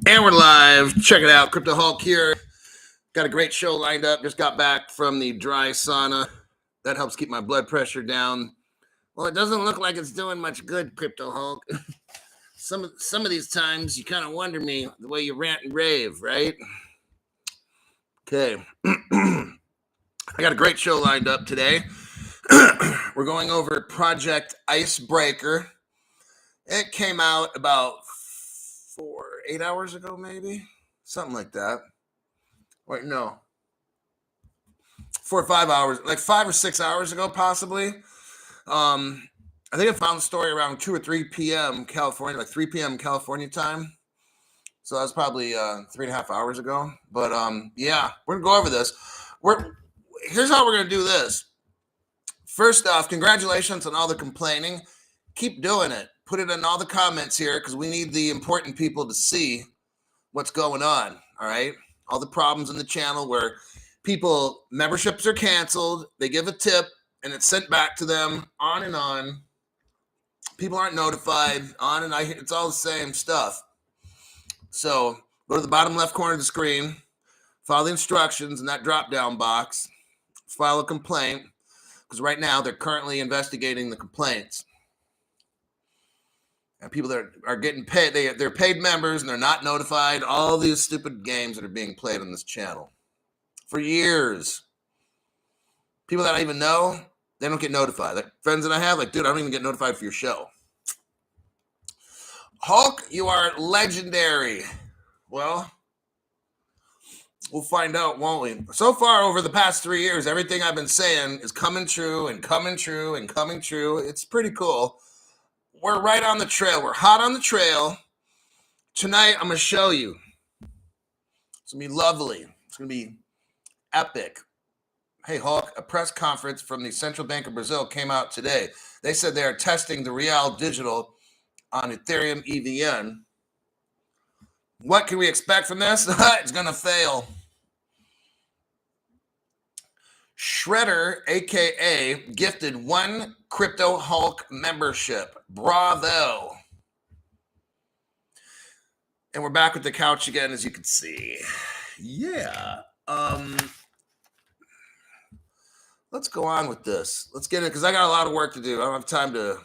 And we're live. Check it out. Crypto Hulk here. Got a great show lined up. Just got back from the dry sauna. That helps keep my blood pressure down. Well, it doesn't look like it's doing much good, Crypto Hulk. Some of these times you kind of wonder me the way you rant and rave, right? Okay. I got a great show lined up today. We're going over Project Icebreaker. It came out about 8 hours ago, maybe? Something like that. Wait, no. 4 or 5 hours, like 5 or 6 hours ago, possibly. I think I found the story around 2 or 3 p.m. California, like 3 p.m. California time. So that's probably 3.5 hours ago. But yeah, we're gonna go over this. Here's how we're gonna do this. First off, congratulations on all the complaining. Keep doing it. Put it in all the comments here because we need the important people to see what's going on. All right, all the problems in the channel where memberships are canceled, they give a tip and it's sent back to them, on and on. People aren't notified, it's all the same stuff. So go to the bottom left corner of the screen, follow the instructions in that drop-down box, file a complaint, because right now they're currently investigating the complaints. And people that are getting paid, they're paid members and they're not notified. All these stupid games that are being played on this channel for years. People that I even know, they don't get notified. Like friends that I have, like, dude, I don't even get notified for your show. Hulk, you are legendary. Well, we'll find out, won't we? So far, over the past 3 years, everything I've been saying is coming true and coming true and coming true. It's pretty cool. We're right on the trail. We're hot on the trail. Tonight, I'm going to show you. It's going to be lovely. It's going to be epic. Hey, Hulk, a press conference from the Central Bank of Brazil came out today. They said they are testing the Real Digital on Ethereum EVN. What can we expect from this? It's going to fail. Shredder, a.k.a. gifted 1 Crypto Hulk membership. Bravo. And we're back with the couch again, as you can see. Yeah. Let's go on with this. Let's get it, because I got a lot of work to do. I don't have time to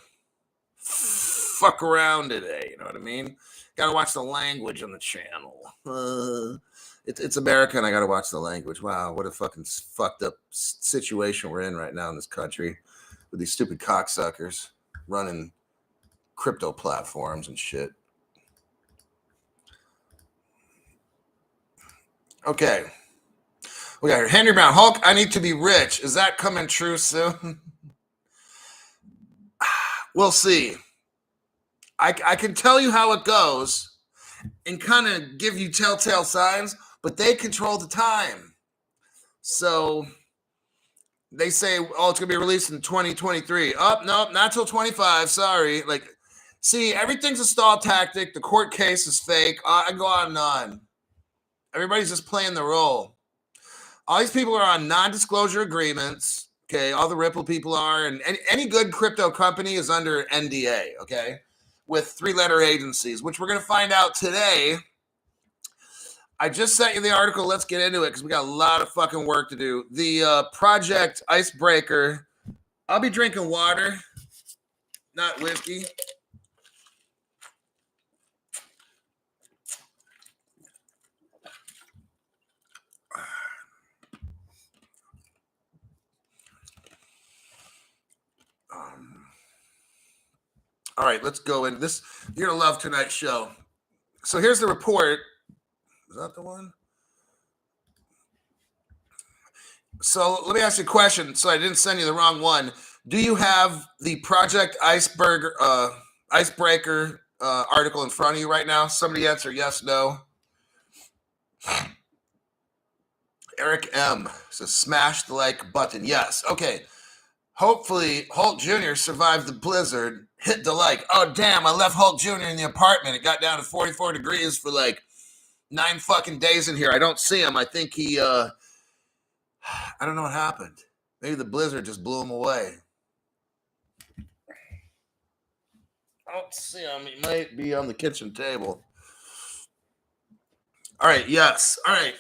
fuck around today. You know what I mean? Got to watch the language on the channel. It's America, and I got to watch the language. Wow, what a fucking fucked up situation we're in right now in this country with these stupid cocksuckers running crypto platforms and shit. Okay. We got here. Henry Brown. Hulk, I need to be rich. Is that coming true soon? We'll see. I can tell you how it goes and kind of give you telltale signs, but they control the time. So they say, oh, it's going to be released in 2023. Oh, no, not till 25. Sorry. Like, see, everything's a stall tactic. The court case is fake. I go on and on. Everybody's just playing the role. All these people are on non-disclosure agreements. Okay, all the Ripple people are, and any good crypto company is under NDA, okay, with 3-letter agencies, which we're going to find out today. I just sent you the article. Let's get into it because we got a lot of fucking work to do. The Project Icebreaker. I'll be drinking water, not whiskey. All right, let's go into this. You're going to love tonight's show. So here's the report. Is that the one? So let me ask you a question so I didn't send you the wrong one. Do you have the Project Icebreaker article in front of you right now? Somebody answer yes, no. Eric M. says smash the like button. Yes. Okay. Hopefully Hulk Jr. survived the blizzard. Hit the like. Oh, damn. I left Hulk Jr. in the apartment. It got down to 44 degrees for like 9 fucking days in here. I don't see him. I think he, I don't know what happened. Maybe the blizzard just blew him away. I don't see him. He might be on the kitchen table. All right, yes. All right.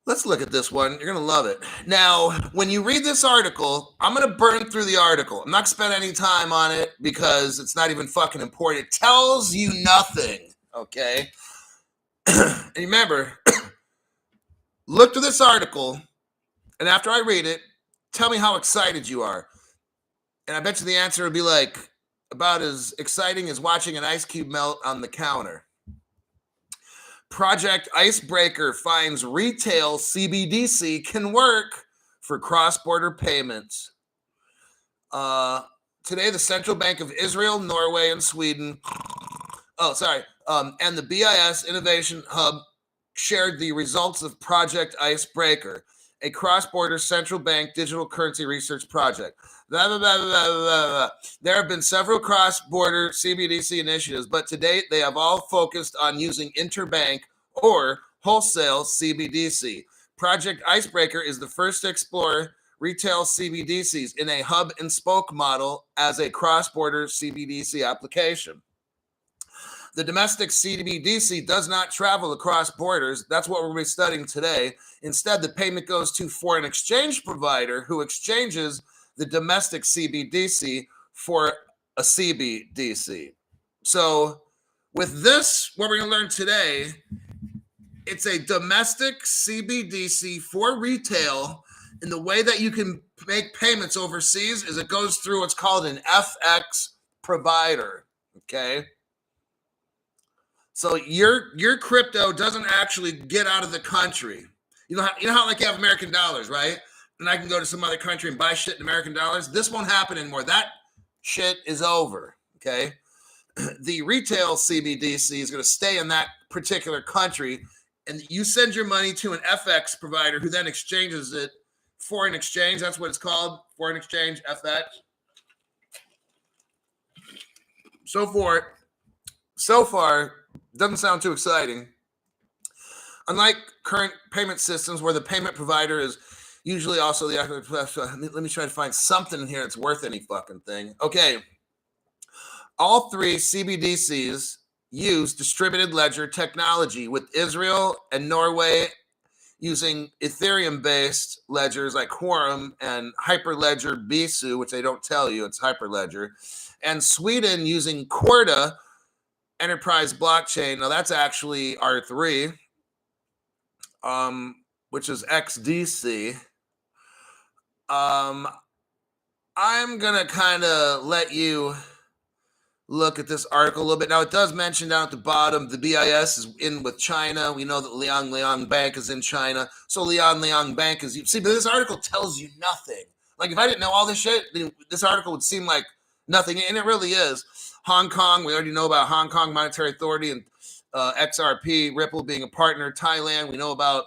Let's look at this one. You're going to love it. Now, when you read this article, I'm going to burn through the article. I'm not going to spend any time on it because it's not even fucking important. It tells you nothing, okay? And remember, look to this article, and after I read it, tell me how excited you are. And I bet you the answer would be like about as exciting as watching an ice cube melt on the counter. Project Icebreaker finds retail CBDC can work for cross-border payments. Today, the Central Bank of Israel, Norway, and Sweden, and the BIS Innovation Hub shared the results of Project Icebreaker, a cross-border central bank digital currency research project. Blah, blah, blah, blah, blah, blah. There have been several cross-border CBDC initiatives, but to date, they have all focused on using interbank or wholesale CBDC. Project Icebreaker is the first to explore retail CBDCs in a hub and spoke model as a cross-border CBDC application. The domestic CBDC does not travel across borders. That's what we're going to be studying today. Instead, the payment goes to foreign exchange provider who exchanges the domestic CBDC for a CBDC. So with this, what we're going to learn today, it's a domestic CBDC for retail, and the way that you can make payments overseas is it goes through what's called an FX provider, okay? So your crypto doesn't actually get out of the country. You know how like you have American dollars, right? And I can go to some other country and buy shit in American dollars. This won't happen anymore. That shit is over, okay? The retail CBDC is going to stay in that particular country, and you send your money to an FX provider who then exchanges it. Foreign exchange, that's what it's called, foreign exchange, FX. So far, doesn't sound too exciting. Unlike current payment systems where the payment provider is usually also the... Let me try to find something in here that's worth any fucking thing. Okay. All three CBDCs use distributed ledger technology, with Israel and Norway using Ethereum-based ledgers like Quorum and Hyperledger Bisu, which they don't tell you, it's Hyperledger, and Sweden using Corda Enterprise Blockchain. Now that's actually R3, which is XDC. I'm gonna kind of let you look at this article a little bit. Now, it does mention down at the bottom, the BIS is in with China. We know that Liang Bank is in China. So Liang Bank is... See, but this article tells you nothing. Like, if I didn't know all this shit, this article would seem like nothing. And it really is. Hong Kong, we already know about Hong Kong Monetary Authority and XRP, Ripple being a partner. Thailand, we know about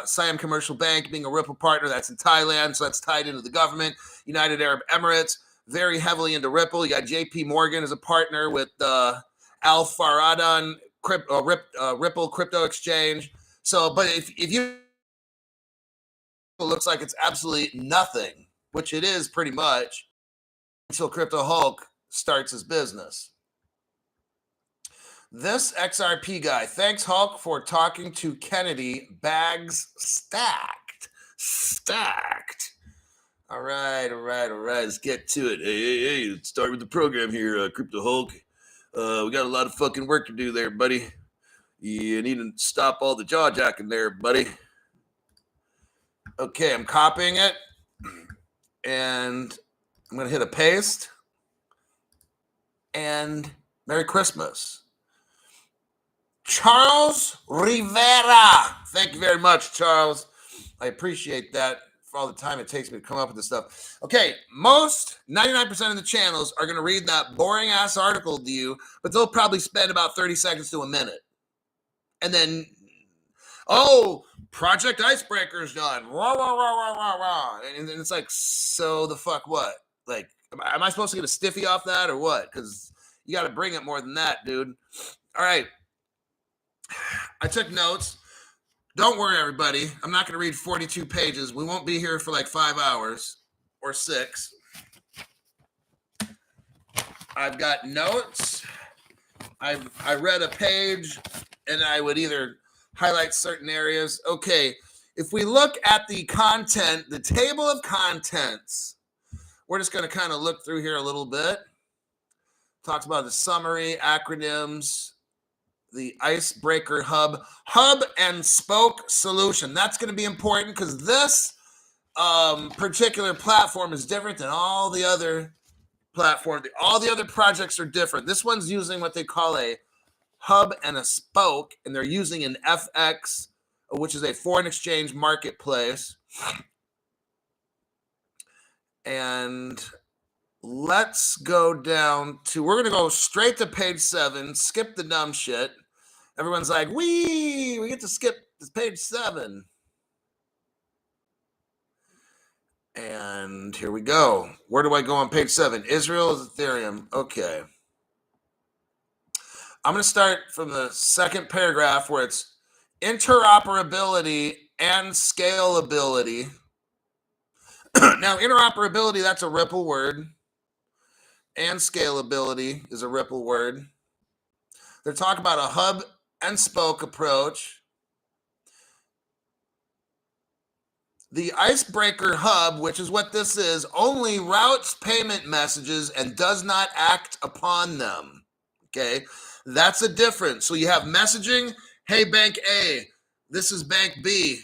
Siam Commercial Bank being a Ripple partner. That's in Thailand, so that's tied into the government. United Arab Emirates, very heavily into Ripple. You got JP Morgan as a partner with Al Faradan Ripple Crypto Exchange. So, but if you... It looks like it's absolutely nothing, which it is pretty much, until Crypto Hulk starts his business. This XRP guy, thanks Hulk for talking to Kennedy. Bags stacked. All right. Let's get to it. Hey. Let's start with the program here, Crypto Hulk. We got a lot of fucking work to do there, buddy. You need to stop all the jaw jacking there, buddy. Okay, I'm copying it, and I'm going to hit a paste. And Merry Christmas. Charles Rivera. Thank you very much, Charles. I appreciate that for all the time it takes me to come up with this stuff. Okay, 99% of the channels are going to read that boring-ass article to you, but they'll probably spend about 30 seconds to a minute. And then, Project Icebreaker is done. Rah, rah, rah, rah, rah, rah. And then it's like, so the fuck what? Like, am I supposed to get a stiffy off that or what? Because you got to bring it more than that, dude. All right. I took notes. Don't worry, everybody. I'm not going to read 42 pages. We won't be here for like 5 hours or 6. I've got notes. I read a page and I would either highlight certain areas. Okay, if we look at the content, the table of contents, we're just going to kind of look through here a little bit. Talks about the summary, acronyms, the Icebreaker hub and spoke solution. That's going to be important because this particular platform is different than all the other platforms. All the other projects are different. This one's using what they call a hub and a spoke, and they're using an FX, which is a foreign exchange marketplace. And let's go down to, we're going to go straight to page 7, skip the dumb shit. Everyone's like, we get to skip this page 7. And here we go. Where do I go on page 7? Israel is Ethereum. Okay. I'm going to start from the second paragraph where it's interoperability and scalability. Now, interoperability, that's a Ripple word. And scalability is a Ripple word. They're talking about a hub and spoke approach. The Icebreaker hub, which is what this is, only routes payment messages and does not act upon them. Okay, that's a difference. So you have messaging. Hey, Bank A, this is Bank B.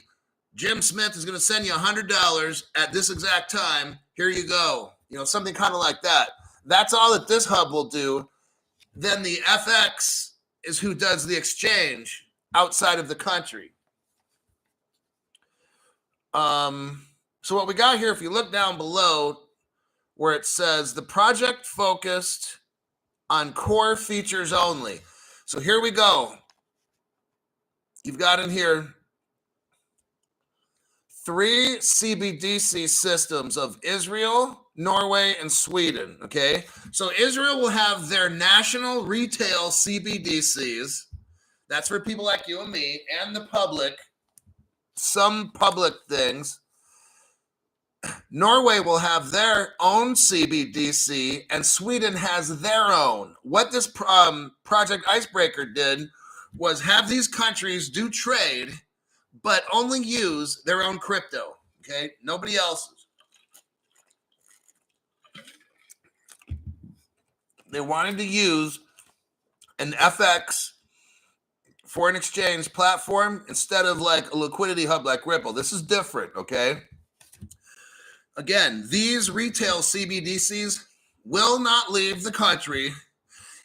Jim Smith is going to send you $100 at this exact time. Here you go. You know, something kind of like that. That's all that this hub will do. Then the FX is who does the exchange outside of the country. So what we got here, if you look down below where it says the project focused on core features only. So here we go. You've got in here 3 CBDC systems of Israel, Norway, and Sweden, okay? So Israel will have their national retail CBDCs. That's for people like you and me and the public, some public things. Norway will have their own CBDC, and Sweden has their own. What this Project Icebreaker did was have these countries do trade, but only use their own crypto, okay? Nobody else's. They wanted to use an FX, foreign exchange platform, instead of like a liquidity hub like Ripple. This is different, okay? Again, these retail CBDCs will not leave the country,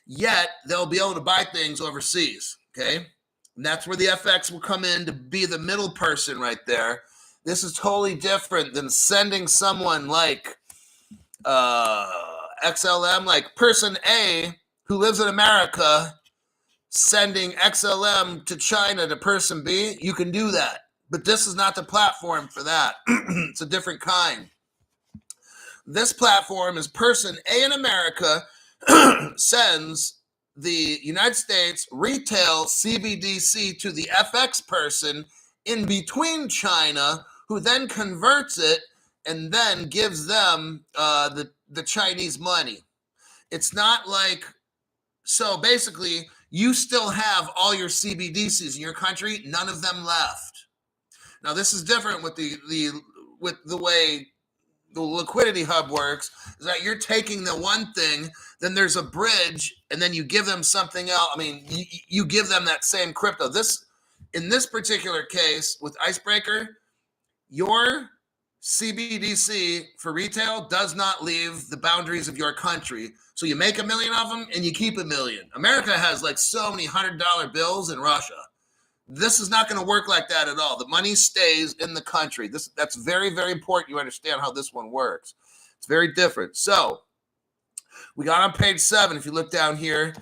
yet they'll be able to buy things overseas, okay? And that's where the FX will come in to be the middle person right there. This is totally different than sending someone like XLM, like person A who lives in America, sending XLM to China to person B. You can do that, but this is not the platform for that. It's a different kind. This platform is person A in America sends the United States retail CBDC to the FX person in between China, who then converts it and then gives them the Chinese money. It's not like, so basically you still have all your CBDCs in your country, none of them left. Now this is different with the way the liquidity hub works, is that you're taking the one thing, then there's a bridge, and then you give them something else. I mean, you give them that same crypto. In this particular case with Icebreaker, your CBDC for retail does not leave the boundaries of your country. So you make 1 million of them and you keep 1 million. America has like so many $100 bills in Russia. This is not going to work like that at all. The money stays in the country. That's very, very important. You understand how this one works. It's very different. So we got on page 7. If you look down here,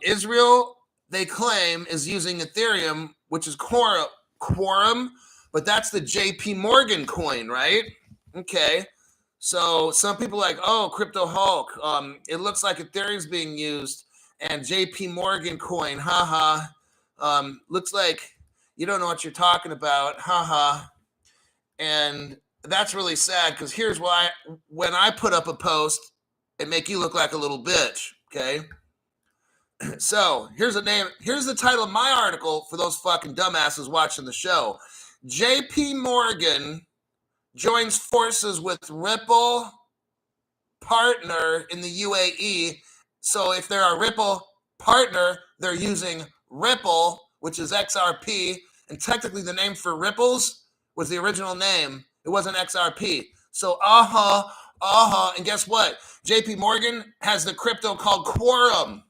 Israel, they claim, is using Ethereum, which is Quorum, but that's the JP Morgan coin, right? Okay. So some people are like, oh, Crypto Hulk. It looks like Ethereum's being used, and JP Morgan coin, haha. Looks like you don't know what you're talking about, haha. And that's really sad, because here's why. When I put up a post, it make you look like a little bitch, okay? So here's the name. Here's the title of my article for those fucking dumbasses watching the show. J.P. Morgan joins forces with Ripple partner in the UAE. So if they're a Ripple partner, they're using Ripple, which is XRP. And technically the name for Ripples was the original name. It wasn't XRP. So and guess what? JP Morgan has the crypto called Quorum.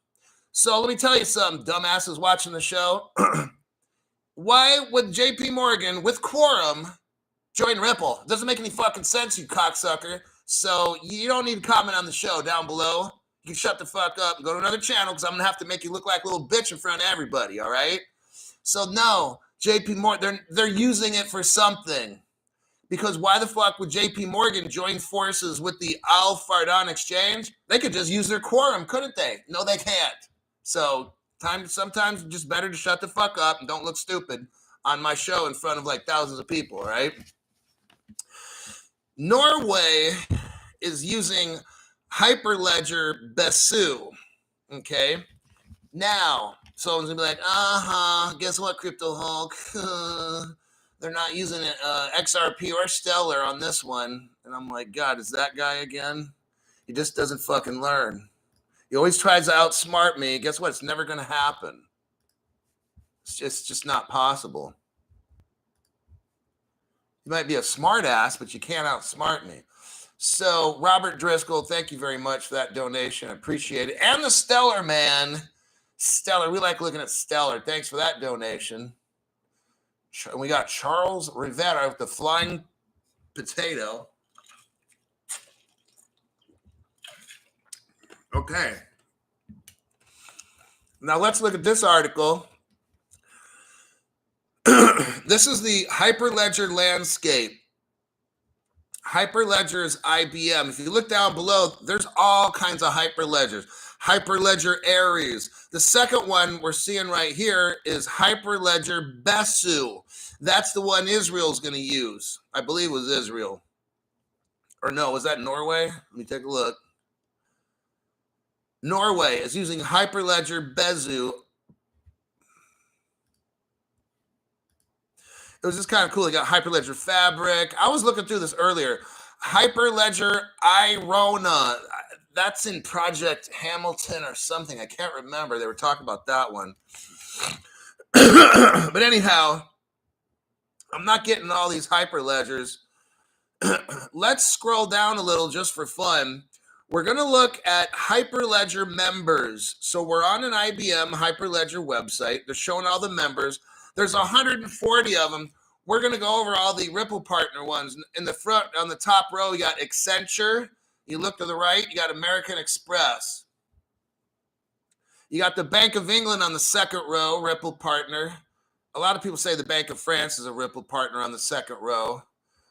So let me tell you something, dumbasses watching the show. Why would JP Morgan with Quorum join Ripple? It doesn't make any fucking sense, you cocksucker. So you don't need to comment on the show down below. You can shut the fuck up and go to another channel because I'm going to have to make you look like a little bitch in front of everybody, all right? So no, JP Morgan, they're using it for something. Because why the fuck would JP Morgan join forces with the Al Fardan exchange? They could just use their Quorum, couldn't they? No, they can't. So sometimes it's just better to shut the fuck up and don't look stupid on my show in front of like thousands of people, right? Norway is using Hyperledger Besu, okay? Now, someone's gonna be like, guess what, Crypto Hulk? They're not using XRP or Stellar on this one. And I'm like, God, is that guy again? He just doesn't fucking learn. He always tries to outsmart me. Guess what? It's never going to happen. It's just not possible. You might be a smart ass, but you can't outsmart me. So, Robert Driscoll, thank you very much for that donation. I appreciate it. And the Stellar man. Stellar. We like looking at Stellar. Thanks for that donation. And we got Charles Rivera with the flying potato. Okay. Now let's look at this article. This is the Hyperledger landscape. Hyperledger is IBM. If you look down below, there's all kinds of Hyperledgers. Hyperledger Aries. The second one we're seeing right here is Hyperledger Besu. That's the one Israel's going to use. I believe it was Israel. Or no, was that Norway? Let me take a look. Norway is using Hyperledger Besu. It was just kind of cool. They got Hyperledger Fabric. I was looking through this earlier. Hyperledger Irona. That's in Project Hamilton or something. I can't remember. They were talking about that one. But anyhow, I'm not getting all these Hyperledgers. Let's scroll down a little just for fun. We're going to look at Hyperledger members. So we're on an IBM Hyperledger website. They're showing all the members. There's 140 of them. We're going to go over all the Ripple partner ones. In the front, on the top row, you got Accenture. You look to the right, you got American Express. You got the Bank of England on the second row, Ripple partner. A lot of people say the Bank of France is a Ripple partner on the second row.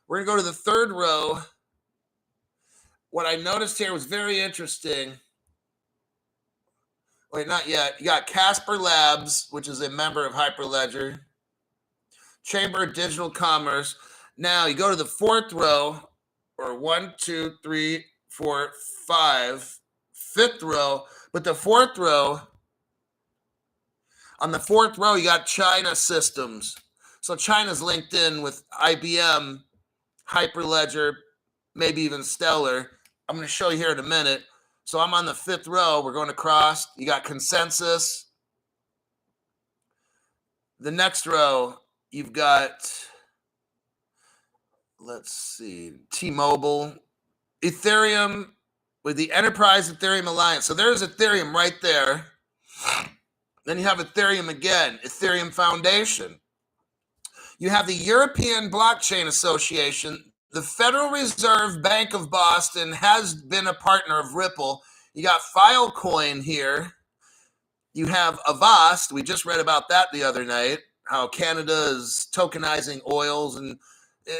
We're going to go to the third row. What I noticed here was very interesting. Wait, not yet. You got Casper Labs, which is a member of Hyperledger. Chamber of Digital Commerce. Now you go to the fourth row, or 1, 2, 3, 4, 5, fifth row. But the fourth row, on the fourth row, you got China Systems. So China's linked in with IBM, Hyperledger, maybe even Stellar. I'm going to show you here in a minute. So I'm on the fifth row. We're going across. You got Consensus. The next row, you've got, let's see, T-Mobile, Ethereum with the Enterprise Ethereum Alliance. So there's Ethereum right there. Then you have Ethereum again, Ethereum Foundation. You have the European Blockchain Association. The Federal Reserve Bank of Boston has been a partner of Ripple. You got Filecoin here. You have Avast. We just read about that the other night, how Canada is tokenizing oils. And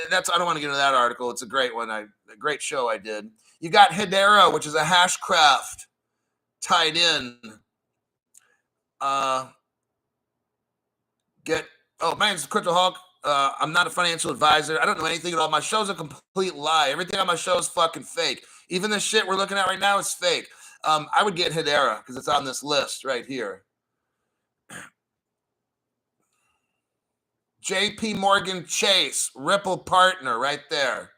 that's, I don't want to get into that article. It's a great one. A great show I did. You got Hedera, which is a hashcraft tied in. My name's Crypto Hulk. I'm not a financial advisor. I don't know anything at all. My show's a complete lie. Everything on my show is fucking fake. Even the shit we're looking at right now is fake. I would get Hedera because it's on this list right here. JP Morgan Chase, Ripple partner right there.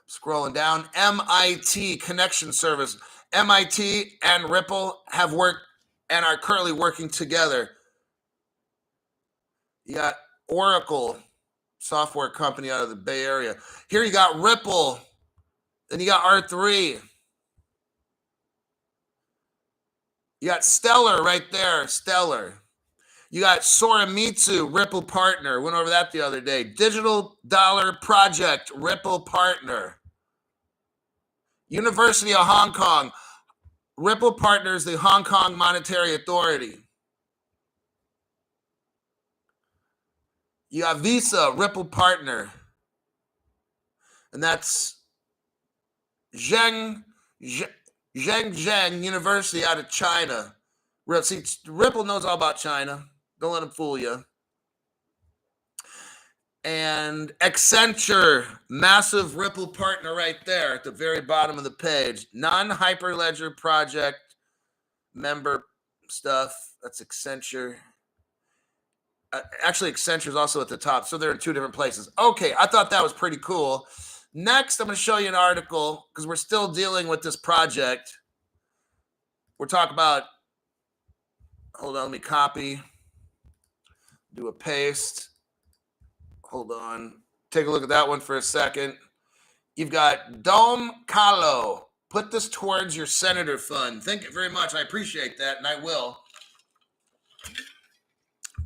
Scrolling down, MIT Connection Service. MIT and Ripple have worked and are currently working together. You got Oracle, software company out of the Bay Area. Here you got Ripple. Then you got R3. You got Stellar right there, Stellar. You got Soramitsu, Ripple partner. Went over that the other day. Digital Dollar Project, Ripple partner. University of Hong Kong, Ripple partners the Hong Kong Monetary Authority. You got Visa, Ripple partner. And that's Zheng University out of China. See, Ripple knows all about China. Don't let them fool you. And Accenture, massive Ripple partner right there at the very bottom of the page. Non-Hyperledger project member stuff. That's Accenture. Actually, Accenture is also at the top, so they're in two different places. Okay, I thought that was pretty cool. Next, I'm going to show you an article because we're still dealing with this project. We're talking about, hold on, let me copy, do a paste. Hold on. Take a look at that one for a second. You've got Dom Kahlo. Put this towards your senator fund. Thank you very much. I appreciate that, and I will.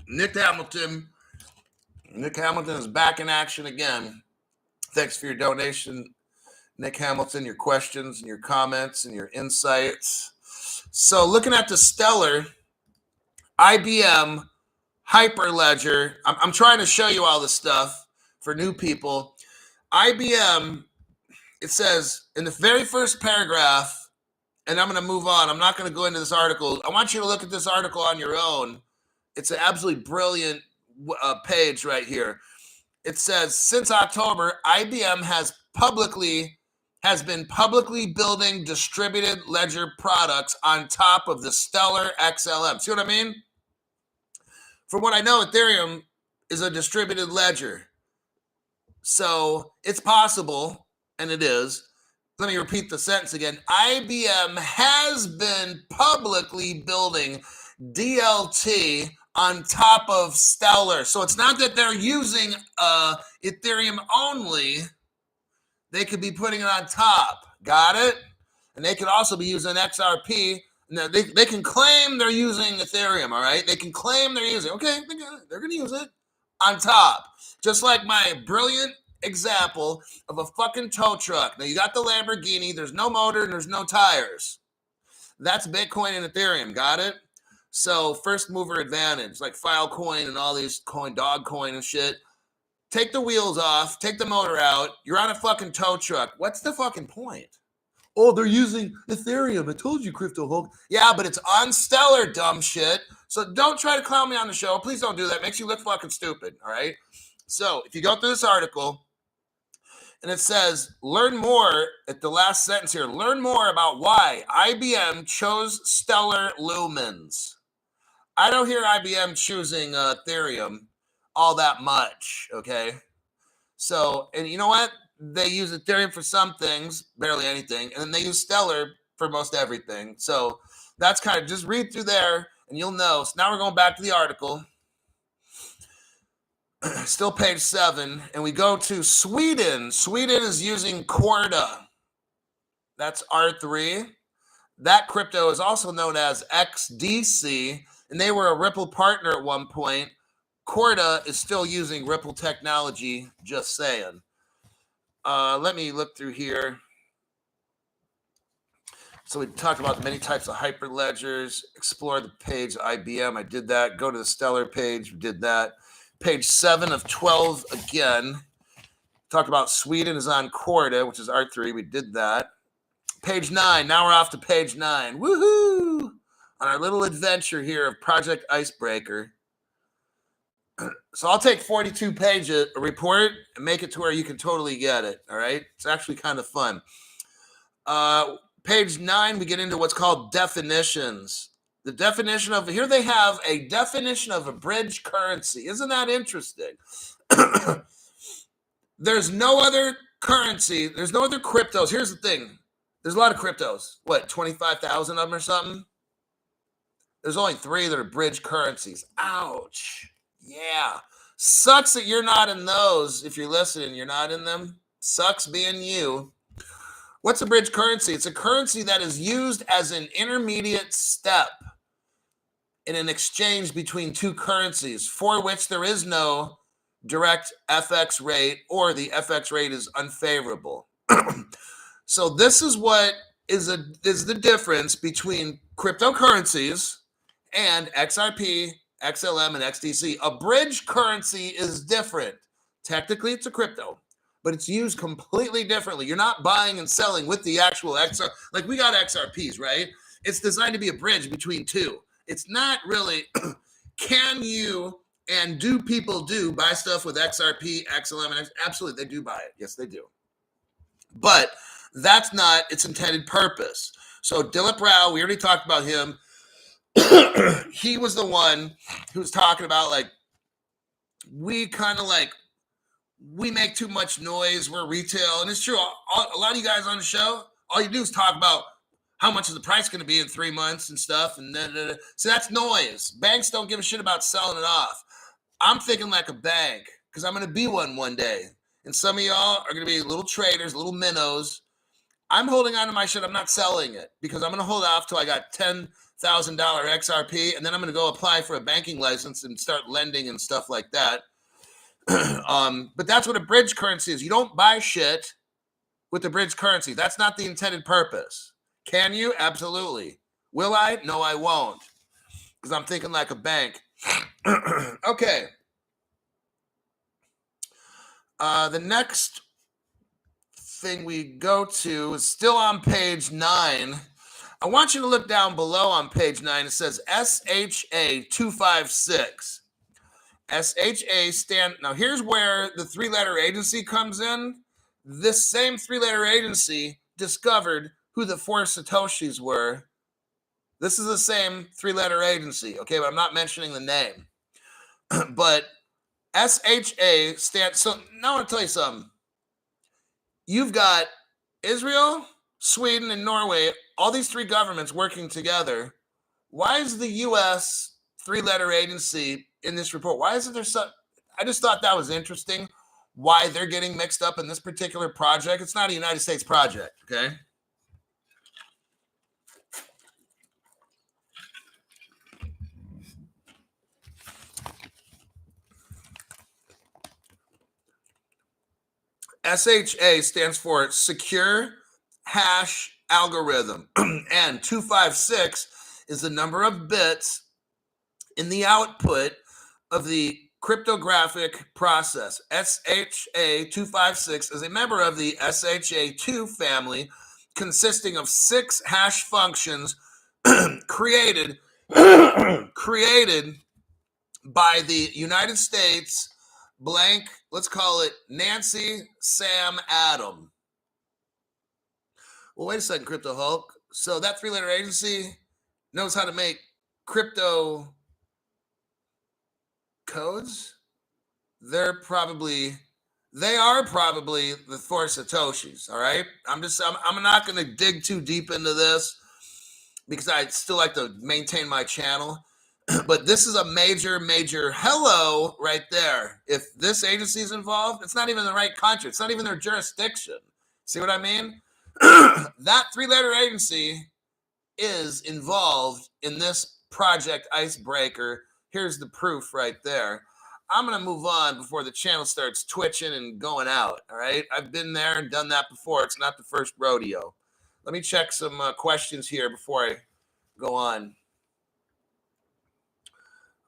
Nick Hamilton. Nick Hamilton is back in action again. Thanks for your donation, Nick Hamilton, your questions and your comments and your insights. So looking at the Stellar, IBM, Hyperledger. I'm trying to show you all this stuff for new people. IBM, it says in the very first paragraph, and I'm going to move on. I'm not going to go into this article. I want you to look at this article on your own. It's an absolutely brilliant page right here. It says, since October, IBM has been publicly building distributed ledger products on top of the Stellar XLM. See what I mean? From what I know, Ethereum is a distributed ledger. So it's possible, and it is. Let me repeat the sentence again. IBM has been publicly building DLT on top of Stellar. So it's not that they're using Ethereum only. They could be putting it on top. Got it? And they could also be using XRP. Now, they can claim they're using Ethereum, all right? They can claim they're using, okay, they're going to use it on top. Just like my brilliant example of a fucking tow truck. Now, you got the Lamborghini. There's no motor and there's no tires. That's Bitcoin and Ethereum. Got it? So first mover advantage, like Filecoin and all these Dogecoin and shit. Take the wheels off. Take the motor out. You're on a fucking tow truck. What's the fucking point? Oh, they're using Ethereum. I told you, Crypto Hulk. Yeah, but it's on Stellar, dumb shit. So don't try to clown me on the show. Please don't do that. It makes you look fucking stupid, all right? So if you go through this article, and it says, learn more, at the last sentence here, learn more about why IBM chose Stellar Lumens. I don't hear IBM choosing Ethereum all that much, okay? So, and you know what? They use Ethereum for some things, barely anything, and then they use Stellar for most everything. So that's kind of, just read through there and you'll know. So now we're going back to the article. Still page 7, and we go to Sweden. Sweden is using Corda. That's R3. That crypto is also known as XDC, and they were a Ripple partner at one point. Corda is still using Ripple technology, just saying. Let me look through here. So we talked about many types of hyperledgers. Explore the page IBM. I did that. Go to the Stellar page. We did that. Page 7 of 12 again. Talked about Sweden is on Corda, which is R3. We did that. Page 9. Now we're off to page 9. Woohoo! On our little adventure here of Project Icebreaker. So I'll take 42 pages, a report, and make it to where you can totally get it, all right? It's actually kind of fun. Page 9, we get into what's called definitions. The definition of, here they have a definition of a bridge currency. Isn't that interesting? There's no other currency. There's no other cryptos. Here's the thing. There's a lot of cryptos. What, 25,000 of them or something? There's only 3 that are bridge currencies. Ouch. Yeah. Sucks that you're not in those. If you're listening, you're not in them. Sucks being you. What's a bridge currency? It's a currency that is used as an intermediate step in an exchange between 2 currencies for which there is no direct FX rate or the FX rate is unfavorable. So this is what is the difference between cryptocurrencies and XRP, XLM, and XDC. A bridge currency is different. Technically, it's a crypto, but it's used completely differently. You're not buying and selling with the actual XR. Like we got XRPs, right? It's designed to be a bridge between 2. It's not really, can you and do people do buy stuff with XRP, XLM, and absolutely they do buy it. Yes, they do. But that's not its intended purpose. So Dilip Rao, we already talked about him. He was the one who was talking about like, we make too much noise. We're retail. And it's true. A lot of you guys on the show, all you do is talk about how much is the price going to be in 3 months and stuff. And then, so that's noise. Banks don't give a shit about selling it off. I'm thinking like a bank because I'm going to be one day. And some of y'all are going to be little traders, little minnows. I'm holding on to my shit. I'm not selling it because I'm going to hold off till I got $10,000 XRP. And then I'm going to go apply for a banking license and start lending and stuff like that. But that's what a bridge currency is. You don't buy shit with a bridge currency. That's not the intended purpose. Can you? Absolutely. Will I? No, I won't. Because I'm thinking like a bank. Okay. The next thing we go to is still on page 9. I want you to look down below on page 9. It says SHA 256. SHA stand. Now, here's where the 3-letter agency comes in. This same 3-letter agency discovered who the 4 Satoshis were. This is the same 3-letter agency, okay? But I'm not mentioning the name. But SHA stands. So now I want to tell you something. You've got Israel, Sweden, and Norway, all these 3 governments working together. Why is the U.S. 3-letter agency in this report? Why isn't there some? I just thought that was interesting. Why they're getting mixed up in this particular project. It's not a United States project, okay? SHA stands for Secure Hash Algorithm, and 256 is the number of bits in the output of the cryptographic process. SHA 256 is a member of the SHA-2 family consisting of 6 hash functions created by the United States blank, let's call it Nancy Sam Adam. Well, wait a second, Crypto Hulk. So that 3-letter agency knows how to make crypto codes? They are probably the 4 Satoshis, all right? I'm not going to dig too deep into this because I still like to maintain my channel. But this is a major hello right there. If this agency is involved, it's not even the right country. It's not even their jurisdiction. See what I mean? That 3-letter agency is involved in this project Icebreaker. Here's the proof right there. I'm going to move on before the channel starts twitching and going out, all right? I've been there and done that before. It's not the first rodeo. Let me check some questions here before I go on.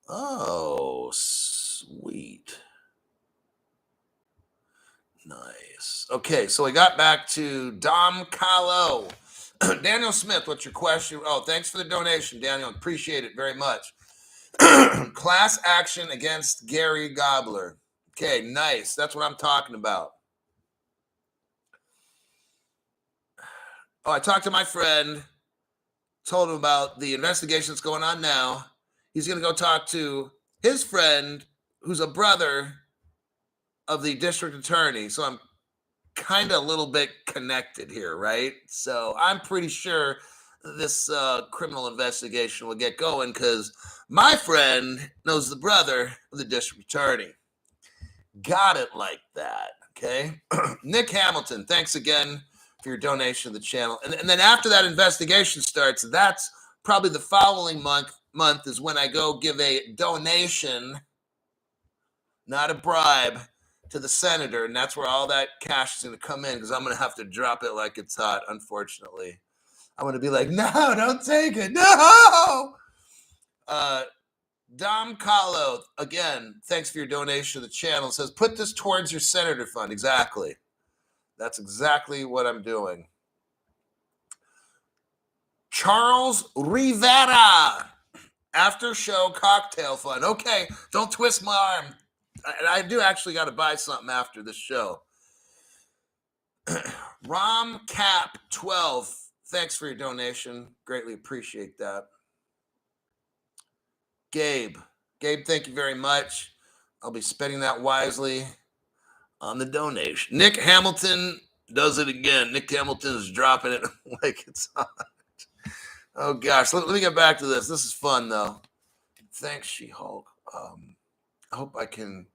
Oh, sweet. Nice. Okay, so we got back to Dom Kahlo. Daniel Smith, what's your question? Oh, thanks for the donation, Daniel. Appreciate it very much. Class action against Gary Gobbler. Okay, nice. That's what I'm talking about. Oh, I talked to my friend, told him about the investigation that's going on now. He's going to go talk to his friend, who's a brother of the district attorney. So I'm kind of a little bit connected here, right? So I'm pretty sure this criminal investigation will get going because my friend knows the brother of the district attorney. Got it like that, okay? Nick Hamilton, thanks again for your donation to the channel. And then after that investigation starts, that's probably the following month is when I go give a donation, not a bribe, to the senator, and that's where all that cash is going to come in because I'm going to have to drop it like it's hot, unfortunately. I'm going to be like, no, don't take it. No! Dom Kahlo, again, thanks for your donation to the channel. It says, put this towards your senator fund. Exactly. That's exactly what I'm doing. Charles Rivera, after show cocktail fund. Okay, don't twist my arm. I do actually got to buy something after this show. Rom Cap 12, thanks for your donation. Greatly appreciate that. Gabe, thank you very much. I'll be spending that wisely on the donation. Nick Hamilton does it again. Nick Hamilton is dropping it like it's hot. Oh gosh, let me get back to this. This is fun though. Thanks, She-Hulk. I hope I can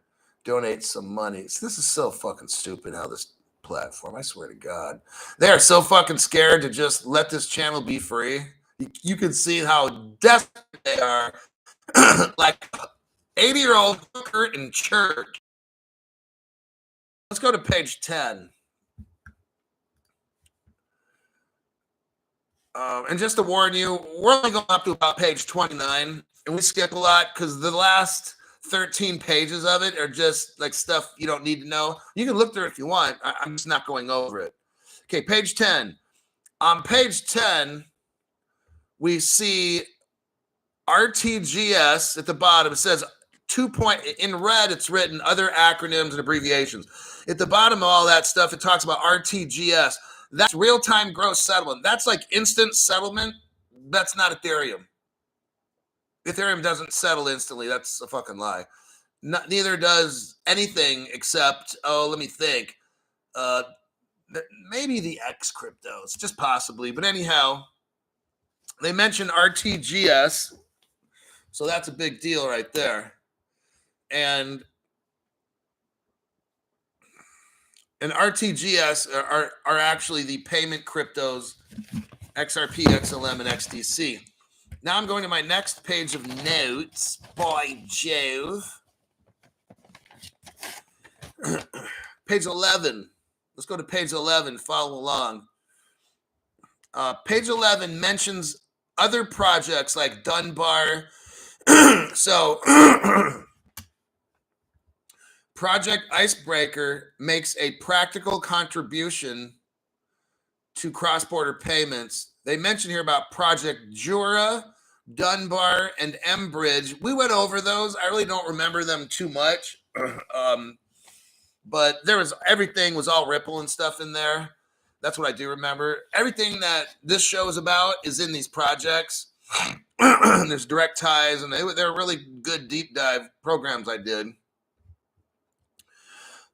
donate some money. This is so fucking stupid how this platform, I swear to God. They are so fucking scared to just let this channel be free. You can see how desperate they are. Like 80-year-old hooker in church. Let's go to page 10. And just to warn you, we're only going up to about page 29, and we skip a lot because the last 13 pages of it are just like stuff you don't need to know. You can look through it if you want. I'm just not going over it. Okay, page 10. On page 10, we see RTGS at the bottom. It says in red, it's written other acronyms and abbreviations. At the bottom of all that stuff, it talks about RTGS. That's real-time gross settlement. That's like instant settlement. That's not Ethereum. Ethereum doesn't settle instantly. That's a fucking lie. Neither does anything except, let me think. Maybe the X cryptos, just possibly. But anyhow, they mentioned RTGS. So that's a big deal right there. And RTGS are actually the payment cryptos, XRP, XLM, and XDC. Now I'm going to my next page of notes. By Jove. Page 11. Let's go to page 11. Follow along. Page 11 mentions other projects like Dunbar. So Project Icebreaker makes a practical contribution to cross-border payments. They mention here about Project Jura, Dunbar, and Mbridge. We went over those. I really don't remember them too much. But everything was all Ripple and stuff in there. That's what I do remember. Everything that this show is about is in these projects. There's direct ties, and they're really good deep dive programs I did.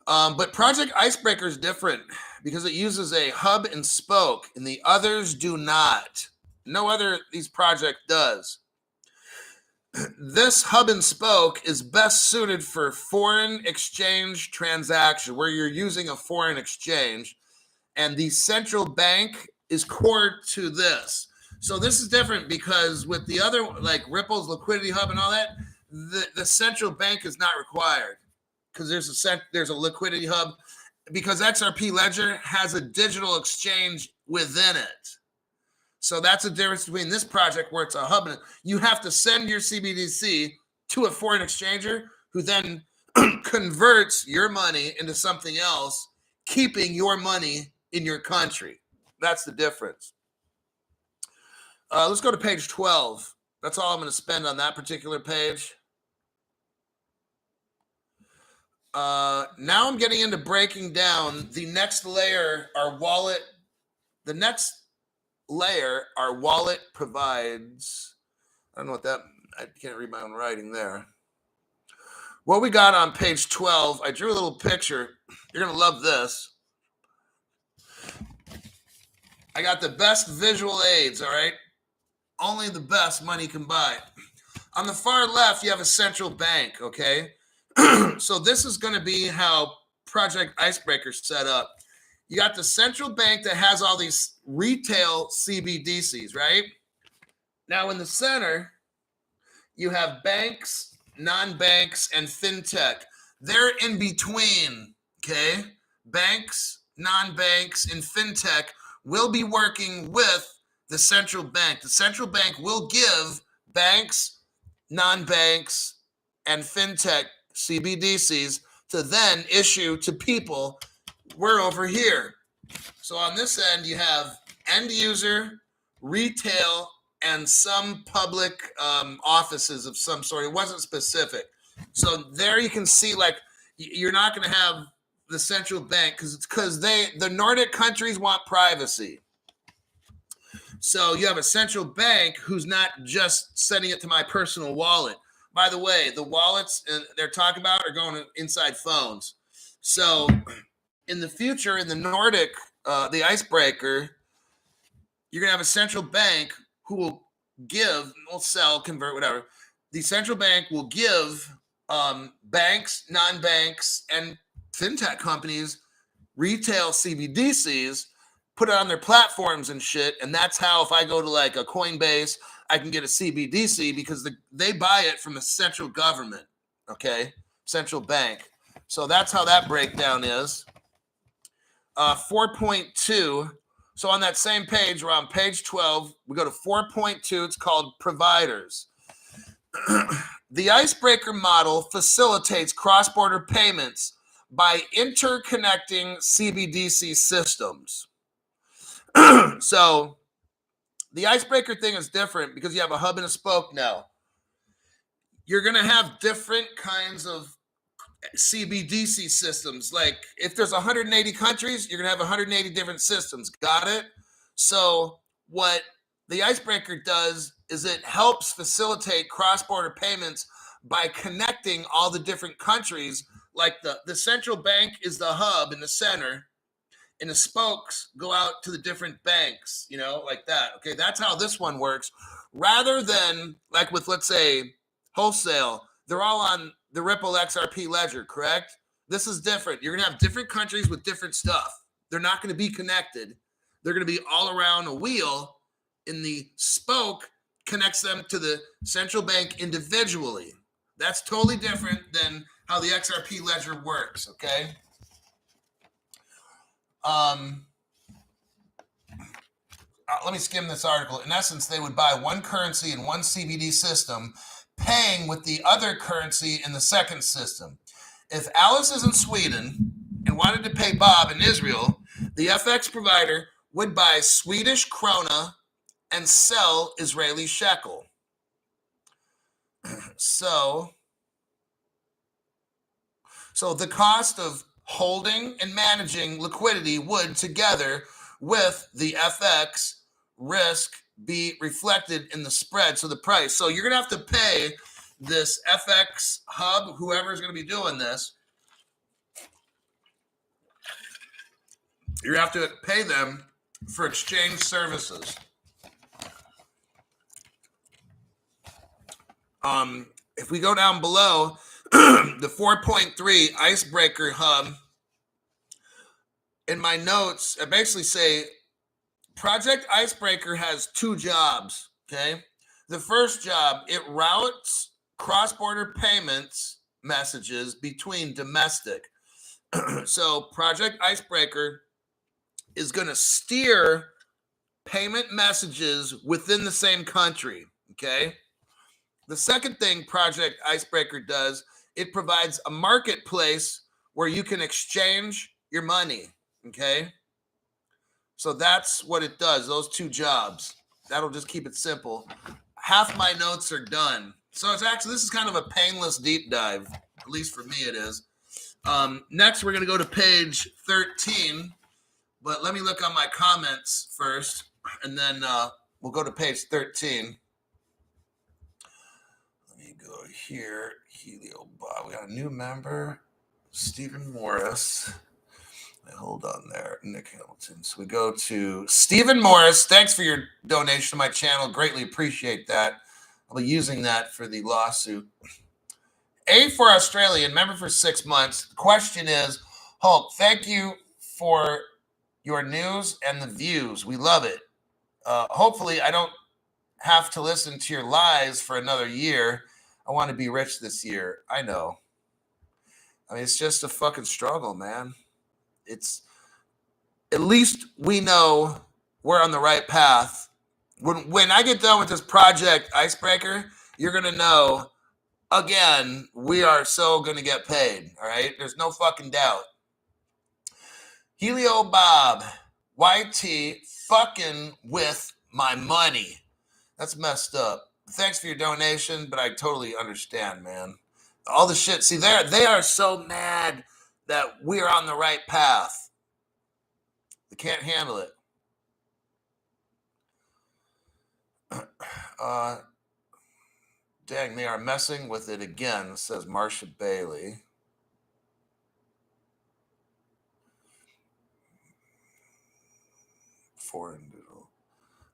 But Project Icebreaker is different because it uses a hub and spoke, and the others do not. No other these project does. This hub and spoke is best suited for foreign exchange transaction, where you're using a foreign exchange, and the central bank is core to this. So this is different because with the other, like Ripple's liquidity hub and all that, the central bank is not required because there's a liquidity hub, because XRP Ledger has a digital exchange within it. So that's the difference between this project where it's a hub. You have to send your CBDC to a foreign exchanger who then converts your money into something else, keeping your money in your country. That's the difference. Let's go to page 12. That's all I'm going to spend on that particular page. Now I'm getting into breaking down the next layer, our wallet. The next layer our wallet provides. I don't know what that, I can't read my own writing there. What we got on page 12, I drew a little picture. You're going to love this. I got the best visual aids, all right? Only the best money can buy. On the far left, you have a central bank, okay? So this is going to be how Project Icebreaker set up. You got the central bank that has all these retail CBDCs, right? Now in the center, you have banks, non-banks, and fintech. They're in between, okay? Banks, non-banks, and fintech will be working with the central bank. The central bank will give banks, non-banks, and fintech CBDCs to then issue to people. We're over here. So on this end, you have end user, retail, and some public offices of some sort. It wasn't specific. So there you can see, like, you're not going to have the central bank because the Nordic countries want privacy. So you have a central bank who's not just sending it to my personal wallet. By the way, the wallets they're talking about are going inside phones. So in the future, in the Nordic, the Icebreaker, you're going to have a central bank who will give, will sell, convert, whatever. The central bank will give banks, non-banks, and fintech companies retail CBDCs, put it on their platforms and shit. And that's how, if I go to like a Coinbase, I can get a CBDC because they buy it from the central government, okay? Central bank. So that's how that breakdown is. 4.2. So on that same page, we're on page 12. We go to 4.2. It's called providers. The Icebreaker model facilitates cross-border payments by interconnecting CBDC systems. So the Icebreaker thing is different because you have a hub and a spoke now. You're going to have different kinds of CBDC systems. Like if there's 180 countries, you're going to have 180 different systems. Got it? So what the Icebreaker does is it helps facilitate cross-border payments by connecting all the different countries. Like the central bank is the hub in the center, and the spokes go out to the different banks, you know, like that. Okay, that's how this one works. Rather than like with, let's say, wholesale, they're all on the Ripple XRP ledger, correct? This is different. You're going to have different countries with different stuff. They're not going to be connected. They're going to be all around a wheel, and the spoke connects them to the central bank individually. That's totally different than how the XRP ledger works, okay? Let me skim this article. In essence, they would buy one currency in one CBD system, paying with the other currency in the second system. If Alice is in Sweden and wanted to pay Bob in Israel, the FX provider would buy Swedish krona and sell Israeli shekel. So the cost of holding and managing liquidity would, together with the FX risk, be reflected in the spread, so the price. So you're going to have to pay this FX hub, whoever is going to be doing this, you have to pay them for exchange services. If we go down below, the 4.3 Icebreaker hub, in my notes, I basically say Project Icebreaker has two jobs, okay? The first job, it routes cross-border payments messages between domestic. So Project Icebreaker is going to steer payment messages within the same country, okay? The second thing Project Icebreaker does, it provides a marketplace where you can exchange your money, okay? So that's what it does, those two jobs. That'll just keep it simple. Half my notes are done. So it's actually, this is kind of a painless deep dive, at least for me it is. Next, we're going to go to page 13, but let me look on my comments first. And then we'll go to page 13. Let me go here. Helio Bob. We got a new member, Stephen Morris. Hold on there, Nick Hamilton. So we go to Stephen Morris. Thanks for your donation to my channel. Greatly appreciate that. I'll be using that for the lawsuit. A for Australian, member for 6 months. The question is, Hulk, thank you for your news and the views. We love it. Hopefully, I don't have to listen to your lies for another year. I want to be rich this year. I know. I mean, it's just a fucking struggle, man. It's at least we know we're on the right path. When I get done with this project, Icebreaker, you're going to know, again, we are so going to get paid, all right? There's no fucking doubt. Helio Bob, YT, fucking with my money. That's messed up. Thanks for your donation, but I totally understand, man. All the shit. See, they are so mad that we're on the right path. They can't handle it. Dang, they are messing with it again, says Marsha Bailey. Foreign doodle.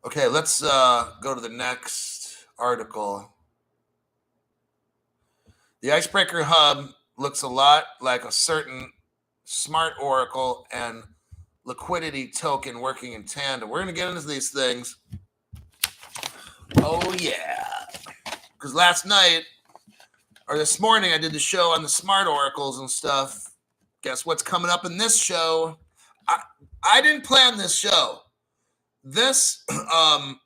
Okay, let's go to the next article. The Icebreaker Hub looks a lot like a certain smart oracle and liquidity token working in tandem. We're going to get into these things. Oh, yeah. Because last night, or this morning, I did the show on the smart oracles and stuff. Guess what's coming up in this show? I didn't plan this show. This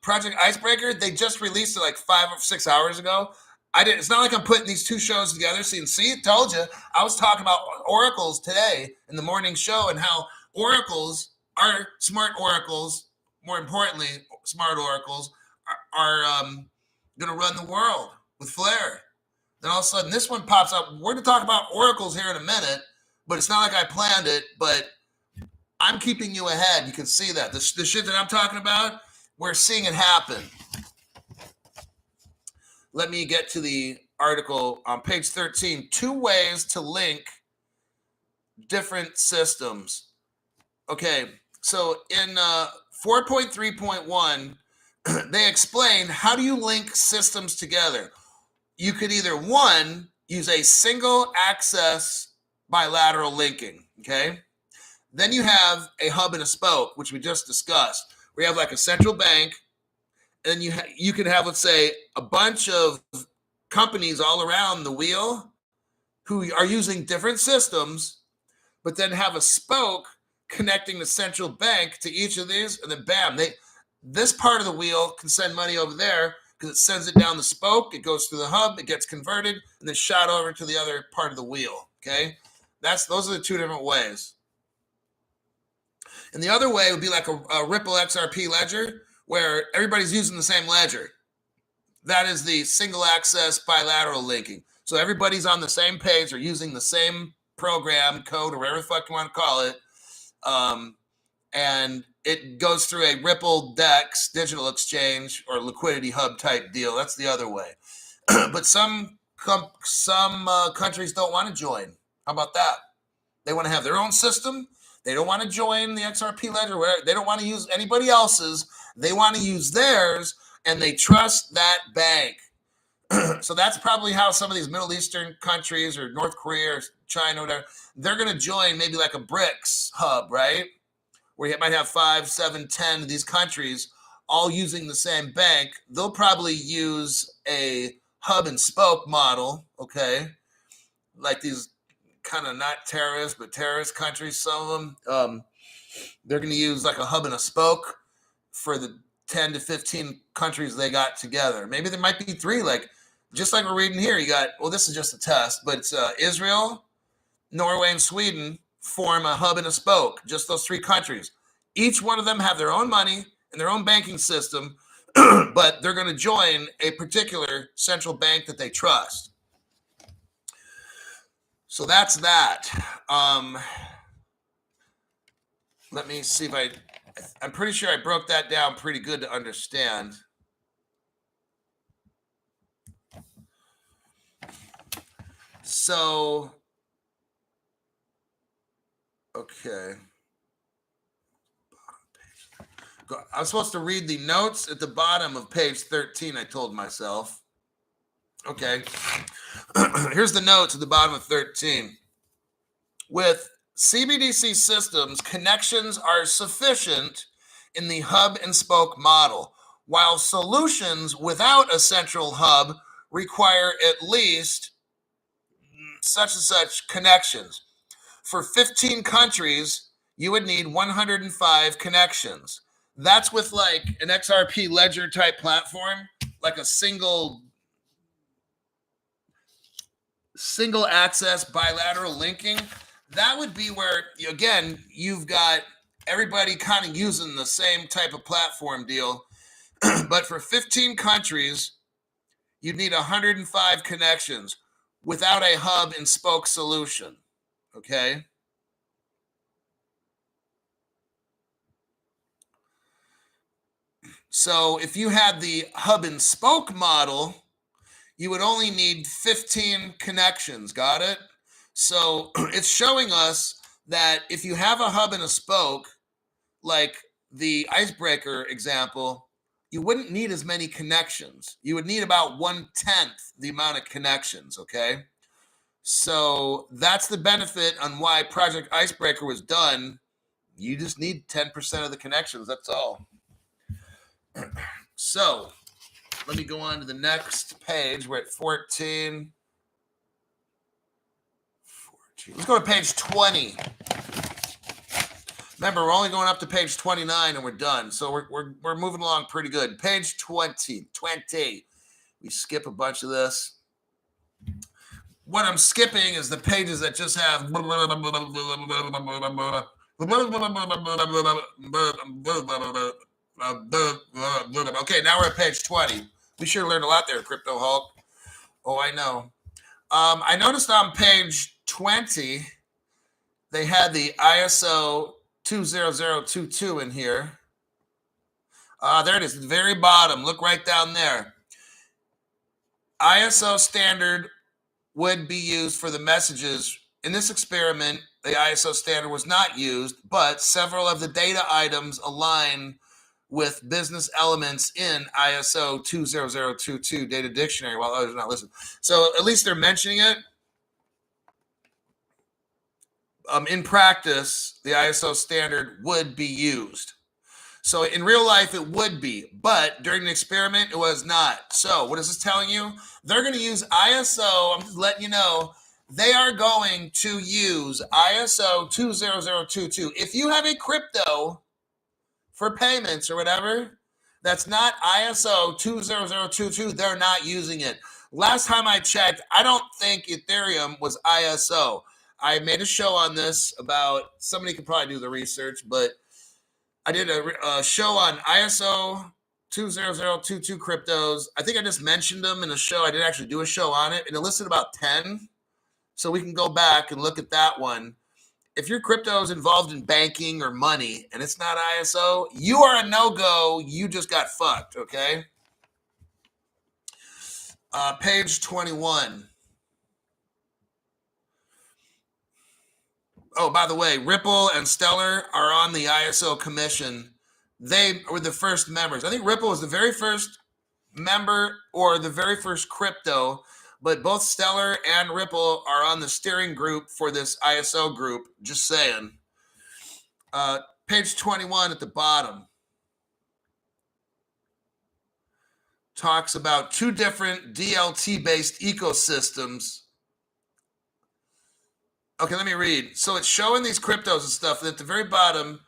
Project Icebreaker, they just released it like 5 or 6 hours ago. It's not like I'm putting these two shows together. See, told you. I was talking about oracles today in the morning show and how oracles are smart oracles. More importantly, smart oracles are going to run the world with flair. Then all of a sudden, this one pops up. We're going to talk about oracles here in a minute, but it's not like I planned it, but I'm keeping you ahead. You can see that. The shit that I'm talking about, we're seeing it happen. Let me get to the article on page 13. 2 ways to link different systems. Okay, so in 4.3.1, they explain how do you link systems together. You could either, 1, use a single access bilateral linking, okay? Then you have a hub and a spoke, which we just discussed. We have like a central bank, and you can have, let's say, a bunch of companies all around the wheel who are using different systems, but then have a spoke connecting the central bank to each of these, and then bam, this part of the wheel can send money over there because it sends it down the spoke, it goes through the hub, it gets converted, and then shot over to the other part of the wheel, okay? Those are the 2 different ways. And the other way would be like a Ripple XRP ledger where everybody's using the same ledger. That is the single access bilateral linking. So everybody's on the same page or using the same program, code, or whatever the fuck you want to call it. And it goes through a Ripple DEX, digital exchange, or liquidity hub type deal. That's the other way. But some countries don't want to join. How about that? They want to have their own system. They don't want to join the XRP ledger. They don't want to use anybody else's. They want to use theirs, and they trust that bank. So that's probably how some of these Middle Eastern countries or North Korea or China, whatever, they're going to join maybe like a BRICS hub, right? Where you might have 5, 7, 10 of these countries all using the same bank. They'll probably use a hub and spoke model, okay? Like these kind of not terrorist, but terrorist countries, some of them. They're going to use like a hub and a spoke for the 10 to 15 countries they got together. Maybe there might be 3, like just like we're reading here. You got, well, this is just a test, but it's Israel, Norway, and Sweden form a hub and a spoke, just those 3 countries. Each one of them have their own money and their own banking system, but they're going to join a particular central bank that they trust. So that's that. Let me see if I I'm pretty sure I broke that down pretty good to understand. So, okay. I'm supposed to read the notes at the bottom of page 13, I told myself. Okay. Here's the notes at the bottom of 13. With CBDC systems, connections are sufficient in the hub and spoke model, while solutions without a central hub require at least such and such connections. For 15 countries, you would need 105 connections. That's with like an XRP ledger type platform, like a single access bilateral linking. That would be where, again, you've got everybody kind of using the same type of platform deal. But for 15 countries, you'd need 105 connections without a hub and spoke solution. Okay. So if you had the hub and spoke model, you would only need 15 connections. Got it? So it's showing us that if you have a hub and a spoke, like the Icebreaker example, you wouldn't need as many connections. You would need about 1/10 the amount of connections, okay? So that's the benefit on why Project Icebreaker was done. You just need 10% of the connections, that's all. So let me go on to the next page. We're at 14. Let's go to page 20. Remember, we're only going up to page 29 and we're done. So we're moving along pretty good. Page 20. We skip a bunch of this. What I'm skipping is the pages that just have okay, now we're at page 20. We sure learned a lot there, Crypto Hulk. Oh, I know. I noticed on page 20, they had the ISO 20022 in here. There it is, at the very bottom. Look right down there. ISO standard would be used for the messages. In this experiment, the ISO standard was not used, but several of the data items align with business elements in ISO 20022 data dictionary, while others are not listed. So at least they're mentioning it. In practice, the ISO standard would be used. So in real life, it would be, but during the experiment, it was not. So what is this telling you? They're going to use ISO. I'm just letting you know, they are going to use ISO 20022. If you have a crypto for payments or whatever, that's not ISO 20022, they're not using it. Last time I checked, I don't think Ethereum was ISO. I made a show on this about, somebody could probably do the research, but I did a show on ISO 20022 cryptos. I think I just mentioned them in a show. I did actually do a show on it, and it listed about 10. So we can go back and look at that one. If your crypto is involved in banking or money and it's not ISO, you are a no-go. You just got fucked, okay? Page 21. Oh, by the way, Ripple and Stellar are on the ISO commission. They were the first members. I think Ripple was the very first member or the very first crypto, but both Stellar and Ripple are on the steering group for this ISO group. Just saying. Page 21 at the bottom talks about two different DLT-based ecosystems. Okay, let me read. So it's showing these cryptos and stuff. And at the very bottom,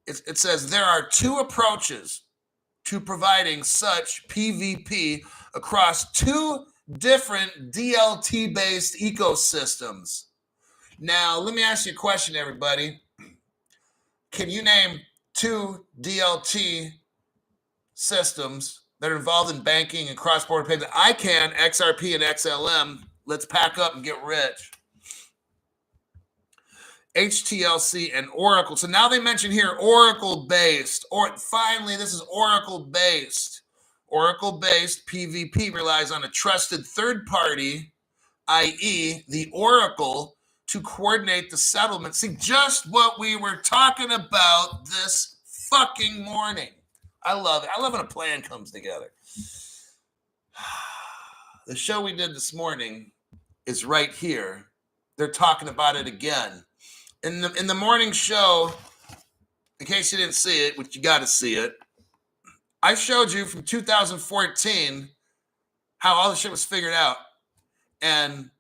it says there are two approaches to providing such PvP across two different DLT-based ecosystems. Now, let me ask you a question, everybody. Can you name two DLT systems that are involved in banking and cross-border payments? I can, XRP and XLM. Let's pack up and get rich. HTLC and Oracle. So now they mention here Oracle-based. Or finally, this is Oracle-based. Oracle-based PvP relies on a trusted third party, i.e. the Oracle, to coordinate the settlement. See, just what we were talking about this fucking morning. I love it. I love when a plan comes together. The show we did this morning is right here. They're talking about it again. In the morning show, in case you didn't see it, which you got to see it, I showed you from 2014 how all the shit was figured out. And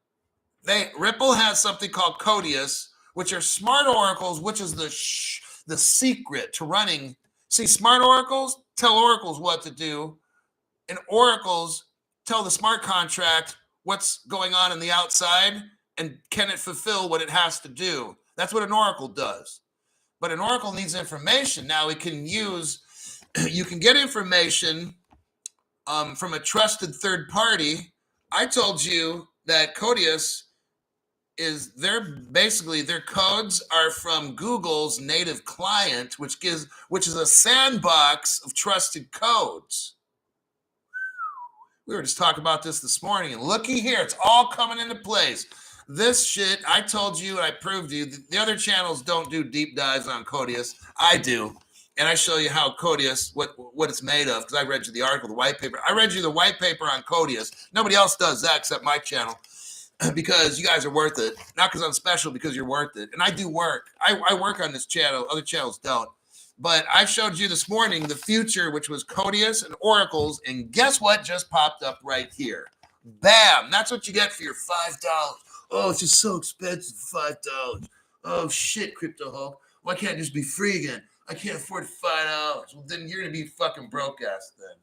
Ripple has something called Codius, which are smart oracles, which is the secret to running. See, smart oracles tell oracles what to do, and oracles tell the smart contract what's going on in the outside and can it fulfill what it has to do. That's what an oracle does. But an oracle needs information. Now you can get information from a trusted third party. I told you that Codius is their codes are from Google's native client, which is a sandbox of trusted codes. We were just talking about this morning, and looky here, it's all coming into place. This shit, I told you and I proved to you. The other channels don't do deep dives on Codius. I do. And I show you how Codius, what it's made of, because I read you the article, the white paper. I read you the white paper on Codius. Nobody else does that except my channel, because you guys are worth it. Not because I'm special, because you're worth it. And I do work. I work on this channel. Other channels don't. But I showed you this morning the future, which was Codius and oracles. And guess what just popped up right here? Bam. That's what you get for your $5. Oh, it's just so expensive, $5. Oh, shit, Crypto Hulk. Why can't it just be free again? I can't afford $5. Well, then you're going to be fucking broke ass then.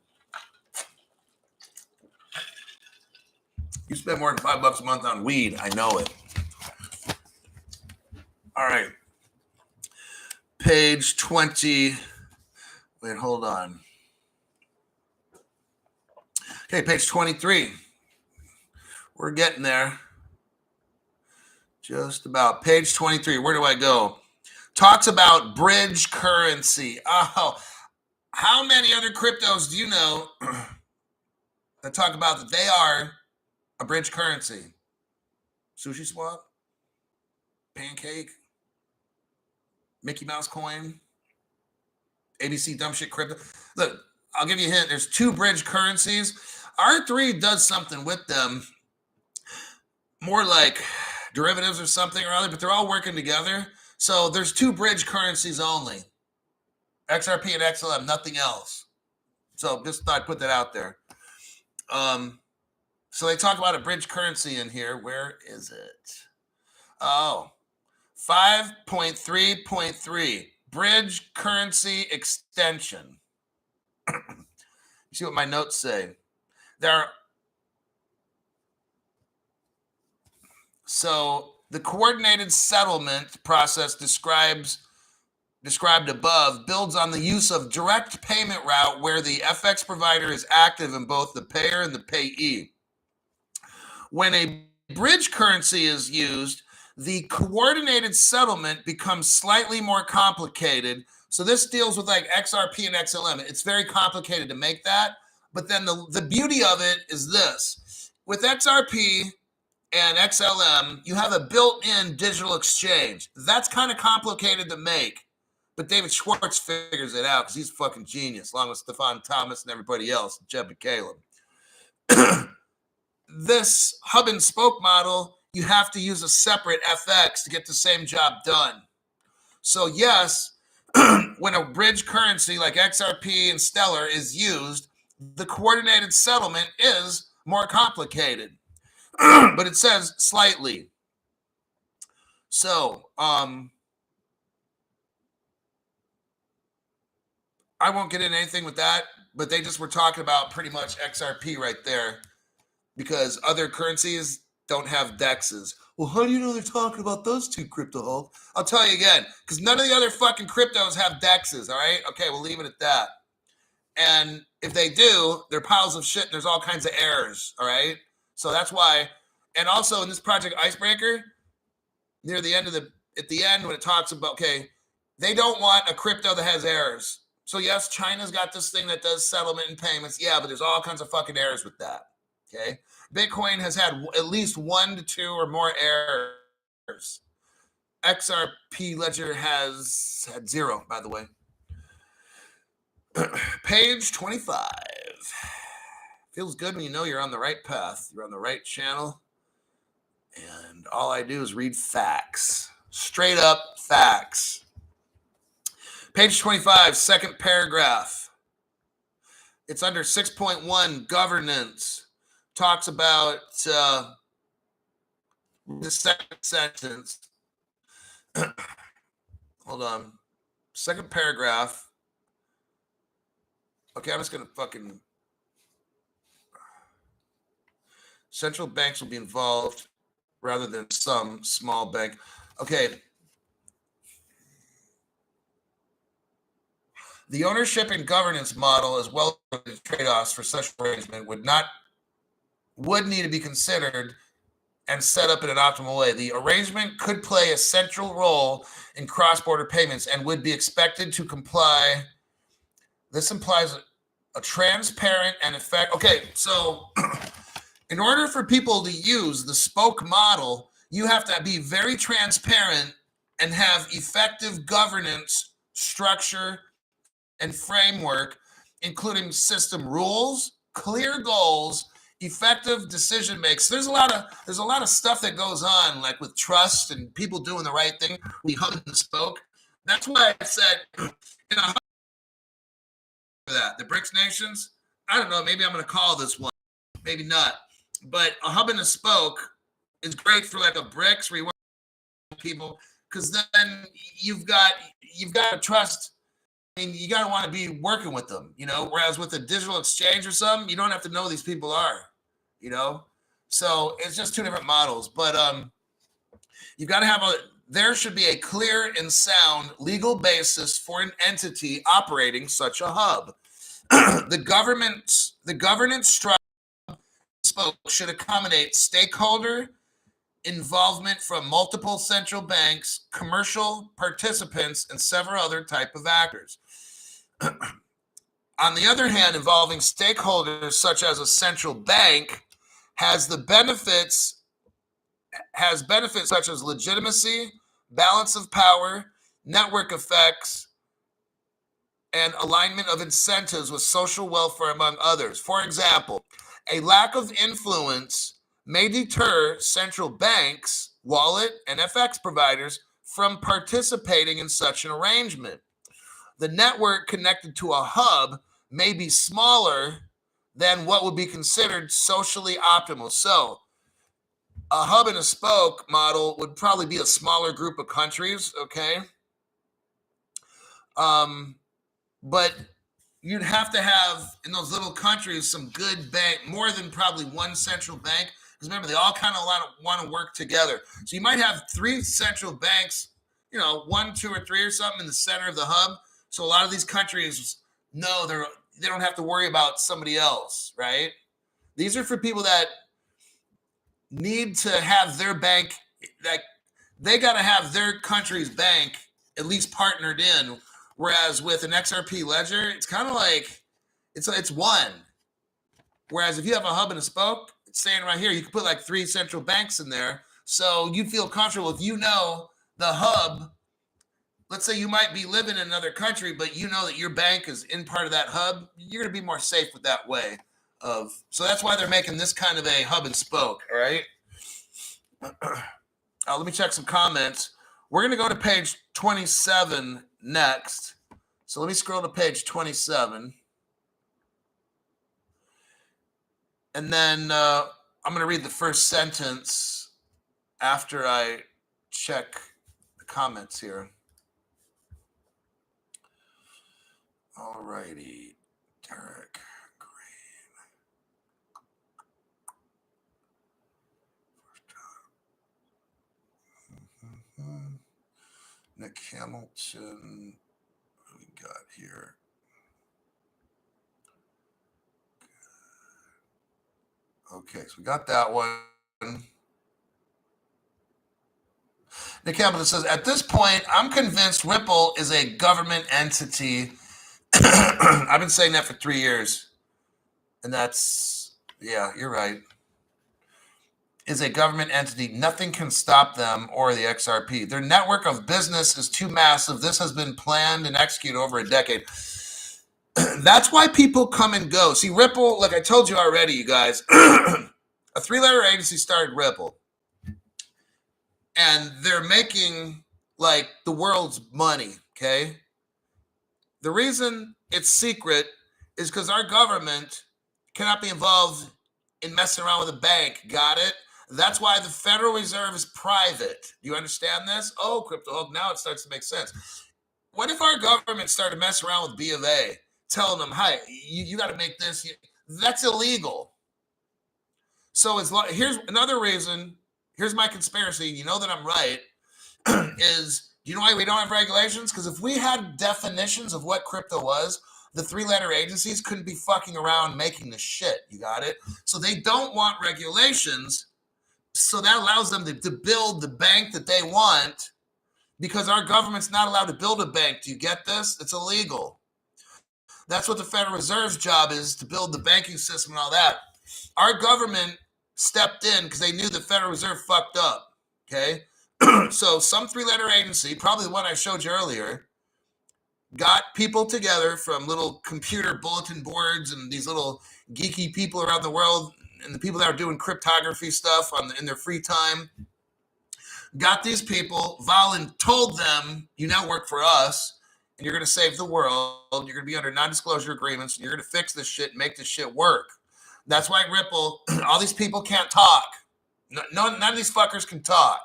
You spend more than $5 a month on weed. I know it. All right. Page 20. Wait, hold on. Okay, page 23. We're getting there. Just about. Page 23. Where do I go? Talks about bridge currency. Oh, how many other cryptos do you know that talk about that they are a bridge currency? Sushi Swap? Pancake? Mickey Mouse Coin? ABC Dumb Shit Crypto? Look, I'll give you a hint. There's 2 bridge currencies. R3 does something with them. More like derivatives or something or other, but they're all working together. So there's 2 bridge currencies only. XRP and XLM, nothing else. So just thought I'd put that out there. So they talk about a bridge currency in here. Where is it? Oh, 5.3.3, bridge currency extension. You see what my notes say? So the coordinated settlement process described above builds on the use of direct payment route where the FX provider is active in both the payer and the payee. When a bridge currency is used, the coordinated settlement becomes slightly more complicated. So this deals with like XRP and XLM. It's very complicated to make that. But then the beauty of it is this. With XRP and XLM, you have a built-in digital exchange. That's kind of complicated to make. But David Schwartz figures it out because he's a fucking genius, along with Stefan Thomas and everybody else, Jeb and Caleb. This hub and spoke model, you have to use a separate FX to get the same job done. So yes, when a bridge currency like XRP and Stellar is used, the coordinated settlement is more complicated. But it says slightly. So, I won't get into anything with that, but they just were talking about pretty much XRP right there because other currencies don't have DEXs. Well, how do you know they're talking about those 2, Crypto Hulk? I'll tell you again, because none of the other fucking cryptos have DEXs, all right? Okay, we'll leave it at that. And if they do, they're piles of shit and there's all kinds of errors, all right? So that's why. And also in this project Icebreaker, near the end of the at the end when it talks about, okay, they don't want a crypto that has errors. So yes, China's got this thing that does settlement and payments. Yeah, but there's all kinds of fucking errors with that. Okay. Bitcoin has had at least 1 to 2 or more errors. XRP Ledger has had 0, by the way. Page 25. Feels good when you know you're on the right path. You're on the right channel. And all I do is read facts. Straight up facts. Page 25, second paragraph. It's under 6.1, governance. Talks about the second sentence. Hold on. Second paragraph. Okay, I'm just going to fucking... Central banks will be involved rather than some small bank. Okay. The ownership and governance model, as well as trade-offs for such arrangement, would need to be considered and set up in an optimal way. The arrangement could play a central role in cross-border payments and would be expected to comply. This implies a transparent and effective... Okay, so in order for people to use the spoke model, you have to be very transparent and have effective governance, structure, and framework, including system rules, clear goals, effective decision makes. There's a lot of stuff that goes on, like with trust and people doing the right thing. We hub and spoke. That's why I said, you know, that the BRICS nations. I don't know. Maybe I'm going to call this one. Maybe not. But a hub and a spoke is great for like a BRICS where you want people, because then you've got to trust. I mean, you got to want to be working with them, you know, whereas with a digital exchange or something, you don't have to know who these people are, you know? So it's just two different models, but you got to have there should be a clear and sound legal basis for an entity operating such a hub. The governance structure should accommodate stakeholder involvement from multiple central banks, commercial participants, and several other type of actors. On the other hand, involving stakeholders such as a central bank has benefits such as legitimacy, balance of power, network effects, and alignment of incentives with social welfare, among others. For example, a lack of influence may deter central banks, wallet, and FX providers from participating in such an arrangement. The network connected to a hub may be smaller than what would be considered socially optimal. So a hub and a spoke model would probably be a smaller group of countries, okay? But you'd have to have in those little countries some good bank, more than probably one central bank. Because remember, they all kind of want to work together. So you might have 3 central banks, you know, 1, 2, or 3 or something in the center of the hub. So a lot of these countries know they don't have to worry about somebody else, right? These are for people that need to have their bank, like they got to have their country's bank at least partnered in. Whereas with an XRP ledger, it's kind of like it's one. Whereas if you have a hub and a spoke, it's saying right here, you can put like 3 central banks in there. So you'd feel comfortable if you know the hub. Let's say you might be living in another country, but you know that your bank is in part of that hub. You're going to be more safe with that way of. So that's why they're making this kind of a hub and spoke. All right. Let me check some comments. We're going to go to page 27 next. So let me scroll to page 27. And then I'm going to read the first sentence after I check the comments here. All righty. Derek Green. Nick Hamilton. What we got here? Okay, so we got that one. Nick Hamilton says, at this point, I'm convinced Ripple is a government entity. I've been saying that for 3 years. And that's, yeah, you're right. Is a government entity. Nothing can stop them or the XRP. Their network of business is too massive. This has been planned and executed over a decade. That's why people come and go. See, Ripple, like I told you already, you guys, a 3-letter agency started Ripple. And they're making like the world's money, okay? The reason it's secret is because our government cannot be involved in messing around with a bank. Got it? That's why the Federal Reserve is private. Do you understand this? Oh, CryptoHawk, now it starts to make sense. What if our government started messing around with B of A, telling them, "Hi, you got to make this"? That's illegal. So here's another reason. Here's my conspiracy. You know that I'm right. Is you know why we don't have regulations? Because if we had definitions of what crypto was, the 3-letter agencies couldn't be fucking around making the shit. You got it? So they don't want regulations. So that allows them to build the bank that they want, because our government's not allowed to build a bank. Do you get this? It's illegal. That's what the Federal Reserve's job is, to build the banking system and all that. Our government stepped in because they knew the Federal Reserve fucked up. Okay? So some 3-letter agency, probably the one I showed you earlier, got people together from little computer bulletin boards and these little geeky people around the world, and the people that are doing cryptography stuff in their free time, got these people, told them, you now work for us, and you're going to save the world. You're going to be under non-disclosure agreements, and you're going to fix this shit, make this shit work. That's why Ripple, all these people can't talk. None of these fuckers can talk.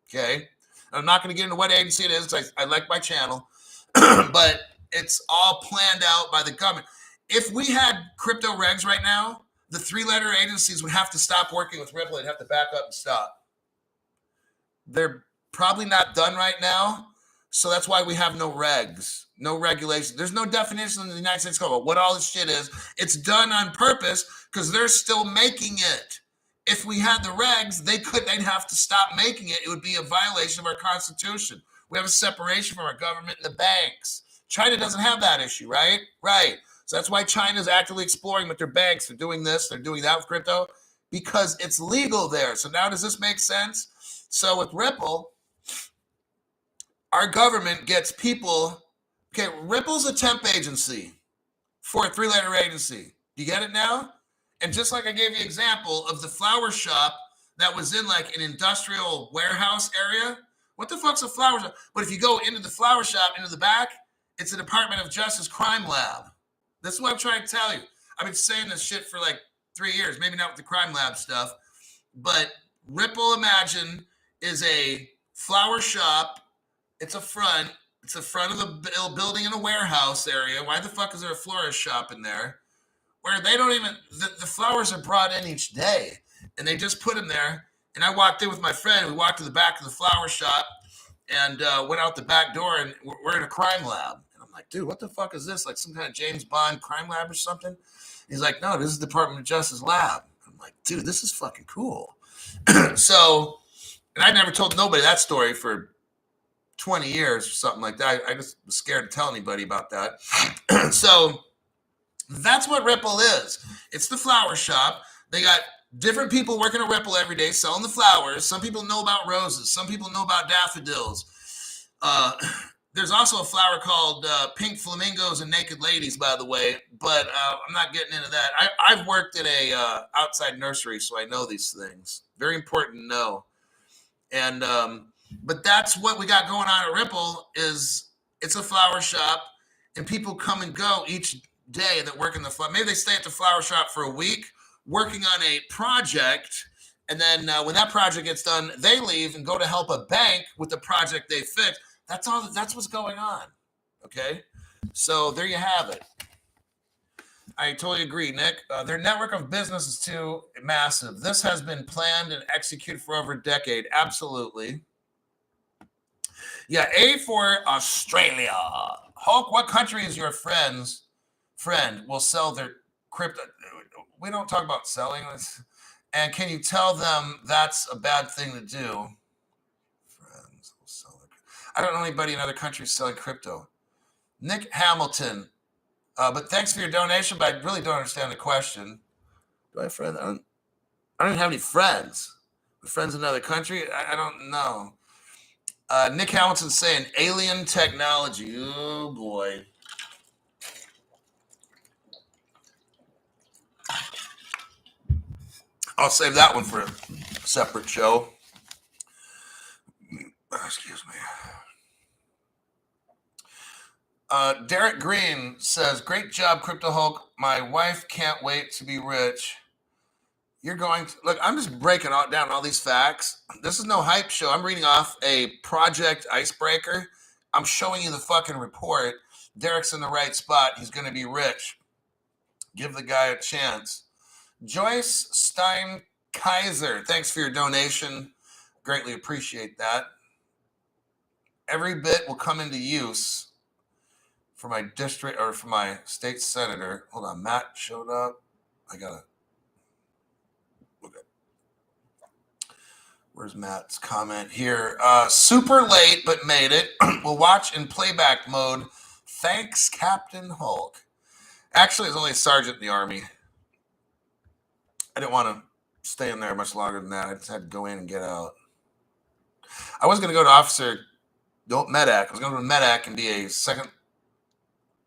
Okay? I'm not going to get into what agency it is. I like my channel. But it's all planned out by the government. If we had crypto regs right now, the 3-letter agencies would have to stop working with Ripple. They'd have to back up and stop. They're probably not done right now. So that's why we have no regs, no regulation. There's no definition in the United States Code about what all this shit is. It's done on purpose because they're still making it. If we had the regs, they'd have to stop making it. It would be a violation of our Constitution. We have a separation from our government and the banks. China doesn't have that issue, right? Right. So that's why China's actively exploring with their banks. They're doing this, they're doing that with crypto, because it's legal there. So now does this make sense? So with Ripple, our government gets people. Okay, Ripple's a temp agency for a 3-letter agency. Do you get it now? And just like I gave you an example of the flower shop that was in like an industrial warehouse area. What the fuck's a flower shop? But if you go into the flower shop, into the back, it's a Department of Justice crime lab. This is what I'm trying to tell you. I've been saying this shit for like 3 years, maybe not with the crime lab stuff, but Ripple, imagine, is a flower shop. It's the front of the building in a warehouse area. Why the fuck is there a florist shop in there? Where they don't even, the flowers are brought in each day, and they just put them there. And I walked in with my friend. We walked to the back of the flower shop and went out the back door, and we're in a crime lab. And I'm like, dude, what the fuck is this? Like some kind of James Bond crime lab or something? He's like, no, this is the Department of Justice lab. I'm like, dude, this is fucking cool. So, and I never told nobody that story for 20 years or something like that. I just was scared to tell anybody about that. So that's what Ripple is. It's the flower shop. They got different people working at Ripple every day selling the flowers. Some people know about roses. Some people know about daffodils. There's also a flower called pink flamingos and naked ladies, by the way, but I'm not getting into that. I've worked at a outside nursery, so I know these things. Very important to know. And but that's what we got going on at Ripple. Is it's a flower shop, and people come and go each day that work in the flower. Maybe they stay at the flower shop for a week working on a project, and then when that project gets done, they leave and go to help a bank with the project they fixed. That's all. That's what's going on. Okay, so there you have it. I totally agree, Nick. Their network of business is too massive. This has been planned and executed for over a decade. Absolutely. Yeah, A for Australia. Hulk, what country is your friend will sell their crypto? We don't talk about selling. And can you tell them that's a bad thing to do? Friends will I don't know anybody in other countries selling crypto. Nick Hamilton. But thanks for your donation, but I really don't understand the question. Do I have friends? I don't even have any friends. Friends in another country? I don't know. Nick Hamilton's saying alien technology. Oh, boy. I'll save that one for a separate show. Excuse me. Derek Green says, great job, Crypto Hulk. My wife can't wait to be rich. You're going to look, I'm just breaking down all these facts. This is no hype show. I'm reading off a project Icebreaker. I'm showing you the fucking report. Derek's in the right spot. He's going to be rich. Give the guy a chance. Joyce Stein Kaiser, thanks for your donation. Greatly appreciate that. Every bit will come into use for my district or for my state senator. Hold on, Matt showed up. I gotta look at. Where's Matt's comment here? Super late, but made it. We'll watch in playback mode. Thanks, Captain Hulk. Actually, I was only a sergeant in the Army. I didn't want to stay in there much longer than that. I just had to go in and get out. I was going to go to officer, MEDAC. I was going to go to MEDAC and be a second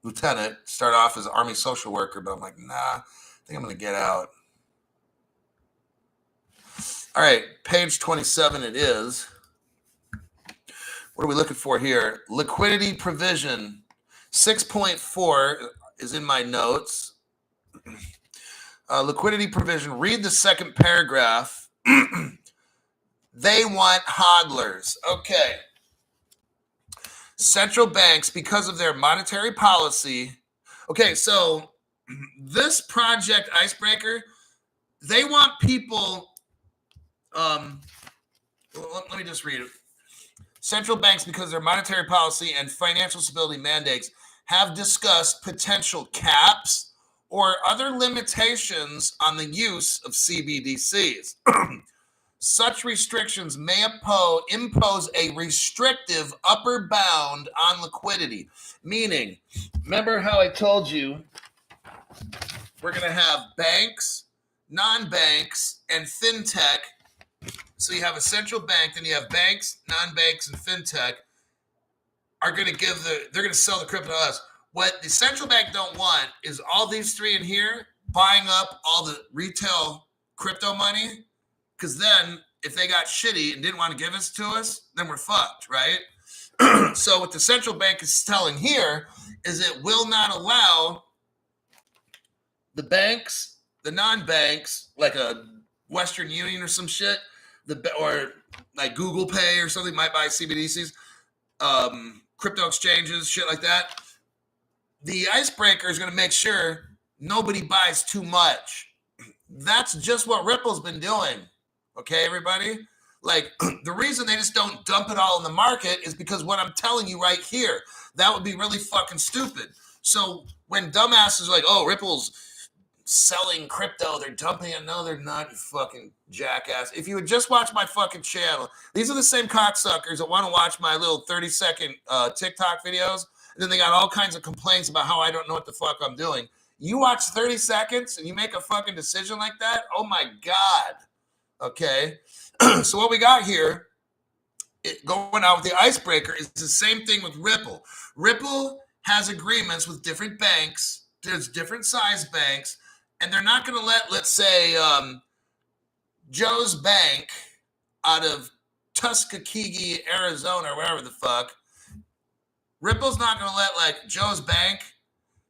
lieutenant, start off as an Army social worker, but I'm like, nah, I think I'm going to get out. All right, page 27 it is. What are we looking for here? Liquidity provision. 6.4 is in my notes. Liquidity provision. Read the second paragraph. They want hodlers. Okay. Central banks, because of their monetary policy. Okay, so this project Icebreaker, they want people. Let me just read it. Central banks, because of their monetary policy and financial stability mandates, have discussed potential caps or other limitations on the use of CBDCs. Such restrictions may impose a restrictive upper bound on liquidity. Meaning, remember how I told you we're going to have banks, non-banks, and fintech. So you have a central bank, then you have banks, non-banks, and fintech are going to they're going to sell the crypto to us. What the central bank don't want is all these three in here buying up all the retail crypto money. Because then if they got shitty and didn't want to give it to us, then we're fucked, right? So what the central bank is telling here is it will not allow the banks, the non-banks, like a Western Union or some shit, or like Google Pay or something might buy CBDCs, crypto exchanges, shit like that. The Icebreaker is going to make sure nobody buys too much. That's just what Ripple's been doing. Okay, everybody? Like, the reason they just don't dump it all in the market is because what I'm telling you right here, that would be really fucking stupid. So when dumbasses are like, oh, Ripple's selling crypto, they're dumping it. No, they're not, you fucking jackass. If you would just watch my fucking channel, these are the same cocksuckers that want to watch my little 30-second TikTok videos, and then they got all kinds of complaints about how I don't know what the fuck I'm doing. You watch 30 seconds and you make a fucking decision like that? Oh my God. Okay. So what we got here, going out with the Icebreaker, is the same thing with Ripple. Ripple has agreements with different banks. There's different size banks, and they're not going to let, let's say, Joe's Bank out of Tuskegee, Arizona, or wherever the fuck. Ripple's not going to let, like, Joe's Bank,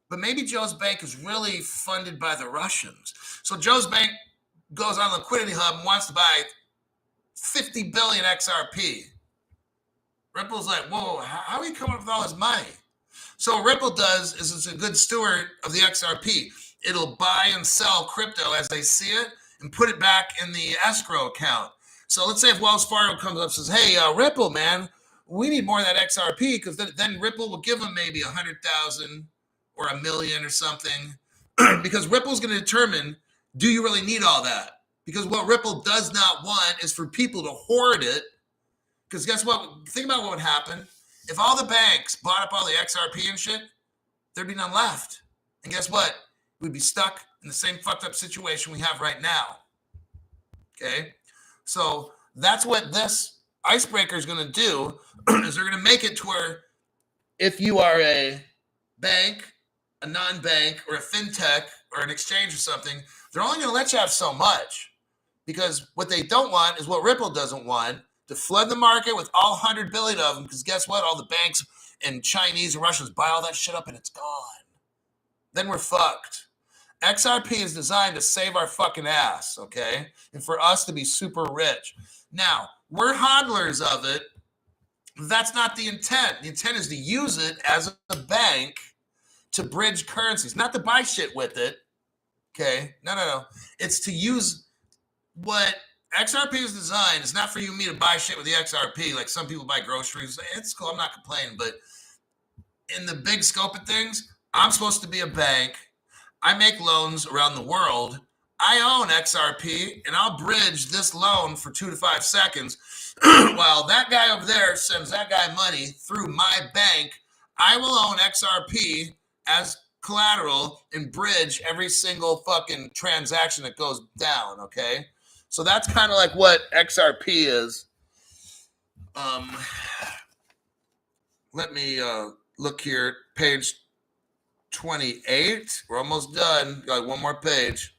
but maybe Joe's Bank is really funded by the Russians. So Joe's Bank goes on Liquidity Hub and wants to buy 50 billion XRP. Ripple's like, whoa, how are you coming up with all this money? So what Ripple does is it's a good steward of the XRP. It'll buy and sell crypto as they see it and put it back in the escrow account. So let's say if Wells Fargo comes up and says, hey, Ripple, man, we need more of that XRP, because then Ripple will give them maybe 100,000 or $1 million or something, because Ripple's going to determine, do you really need all that? Because what Ripple does not want is for people to hoard it. Because guess what? Think about what would happen If all the banks bought up all the XRP and shit, there'd be none left. And guess what? We'd be stuck in the same fucked up situation we have right now. Okay? So that's what this icebreaker is going to do, is they're going to make it to where if you are a bank, a non-bank, or a fintech, or an exchange or something, they're only going to let you have so much. Because what they don't want is what Ripple doesn't want, to flood the market with all 100 billion of them, because guess what? All the banks and Chinese and Russians buy all that shit up and it's gone. Then we're fucked. XRP is designed to save our fucking ass, okay? And for us to be super rich. Now, we're hodlers of it. That's not the intent. The intent is to use it as a bank to bridge currencies, not to buy shit with it, okay? No. It's to use what XRP is designed. It's not for you and me to buy shit with the XRP like some people buy groceries. It's cool. I'm not complaining. But in the big scope of things, I'm supposed to be a bank. I make loans around the world. I own XRP, and I'll bridge this loan for 2 to 5 seconds while that guy over there sends that guy money through my bank. I will own XRP as collateral and bridge every single fucking transaction that goes down, okay? So that's kind of like what XRP is. Let me look here, page 28. We're almost done. Got one more page.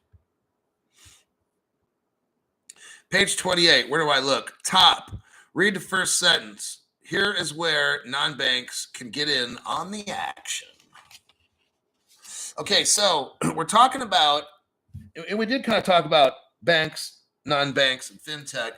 Page 28. Where do I look? Top. Read the first sentence. Here is where non-banks can get in on the action. Okay, so we're talking about, and we did kind of talk about banks, non-banks, and fintech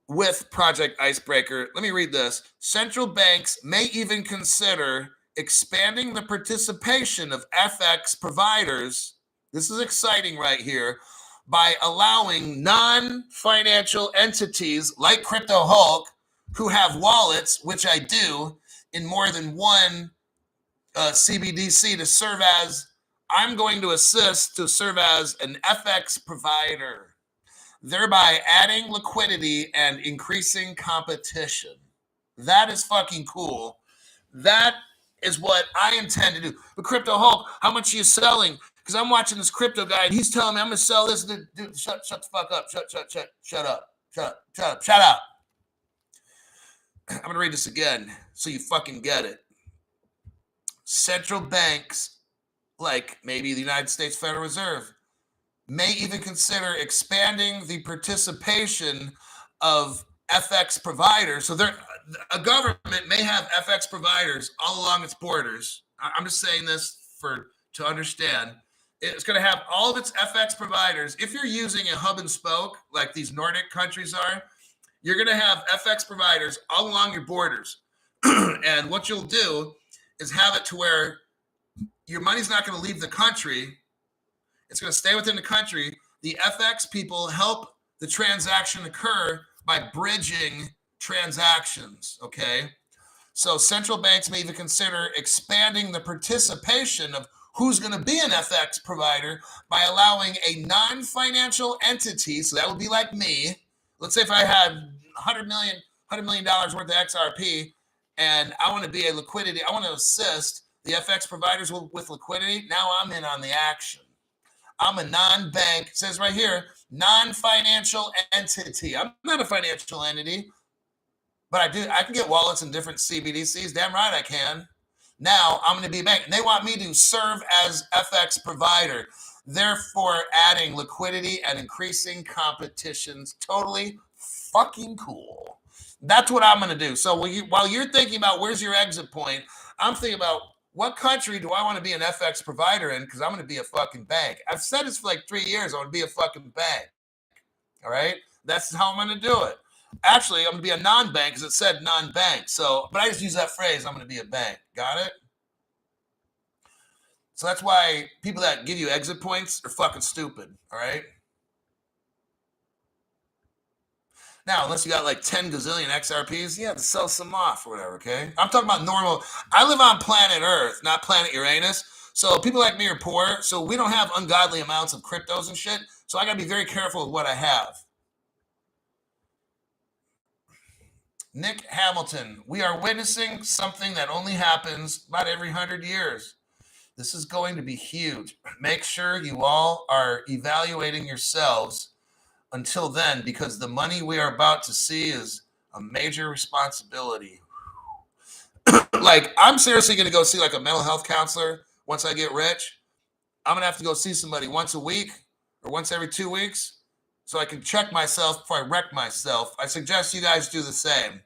with Project Icebreaker. Let me read this. Central banks may even consider expanding the participation of FX providers. This is exciting right here. By allowing non-financial entities like Crypto Hulk, who have wallets, which I do, in more than one CBDC to serve as, I'm going to assist to serve as an FX provider, thereby adding liquidity and increasing competition. That is fucking cool. That is what I intend to do. But Crypto Hulk, how much are you selling? Because I'm watching this crypto guy and he's telling me I'm going to sell this. Dude, shut the fuck up. Shut up. I'm going to read this again so you fucking get it. Central banks, like maybe the United States Federal Reserve, may even consider expanding the participation of FX providers. So a government may have FX providers all along its borders. I'm just saying this to understand. It's going to have all of its FX providers. If you're using a hub and spoke, like these Nordic countries are, you're going to have FX providers all along your borders. And what you'll do is have it to where your money's not going to leave the country. It's going to stay within the country. The FX people help the transaction occur by bridging transactions, okay? So central banks may even consider expanding the participation of who's going to be an FX provider by allowing a non-financial entity, so that would be like me. Let's say if I had $100 million worth of XRP and I want to be a liquidity, I want to assist the FX providers with liquidity. Now I'm in on the action. I'm a non-bank, it says right here, non-financial entity. I'm not a financial entity, but I can get wallets in different CBDCs. Damn right I can. Now I'm going to be a bank. And they want me to serve as FX provider, therefore adding liquidity and increasing competitions. Totally fucking cool. That's what I'm going to do. So while you're thinking about where's your exit point, I'm thinking about what country do I want to be an FX provider in, because I'm going to be a fucking bank. I've said this for like 3 years. I want to be a fucking bank. All right? That's how I'm going to do it. Actually, I'm going to be a non-bank because it said non-bank. So, but I just use that phrase, I'm going to be a bank. Got it? So that's why people that give you exit points are fucking stupid. All right? Now, unless you got like 10 gazillion XRPs, you have to sell some off or whatever, okay? I'm talking about normal. I live on planet Earth, not planet Uranus. So people like me are poor. So we don't have ungodly amounts of cryptos and shit. So I got to be very careful with what I have. Nick Hamilton, we are witnessing something that only happens about every 100 years. This is going to be huge. Make sure you all are evaluating yourselves until then, because the money we are about to see is a major responsibility. Like, I'm seriously going to go see like a mental health counselor once I get rich. I'm going to have to go see somebody once a week or once every 2 weeks so I can check myself before I wreck myself. I suggest you guys do the same.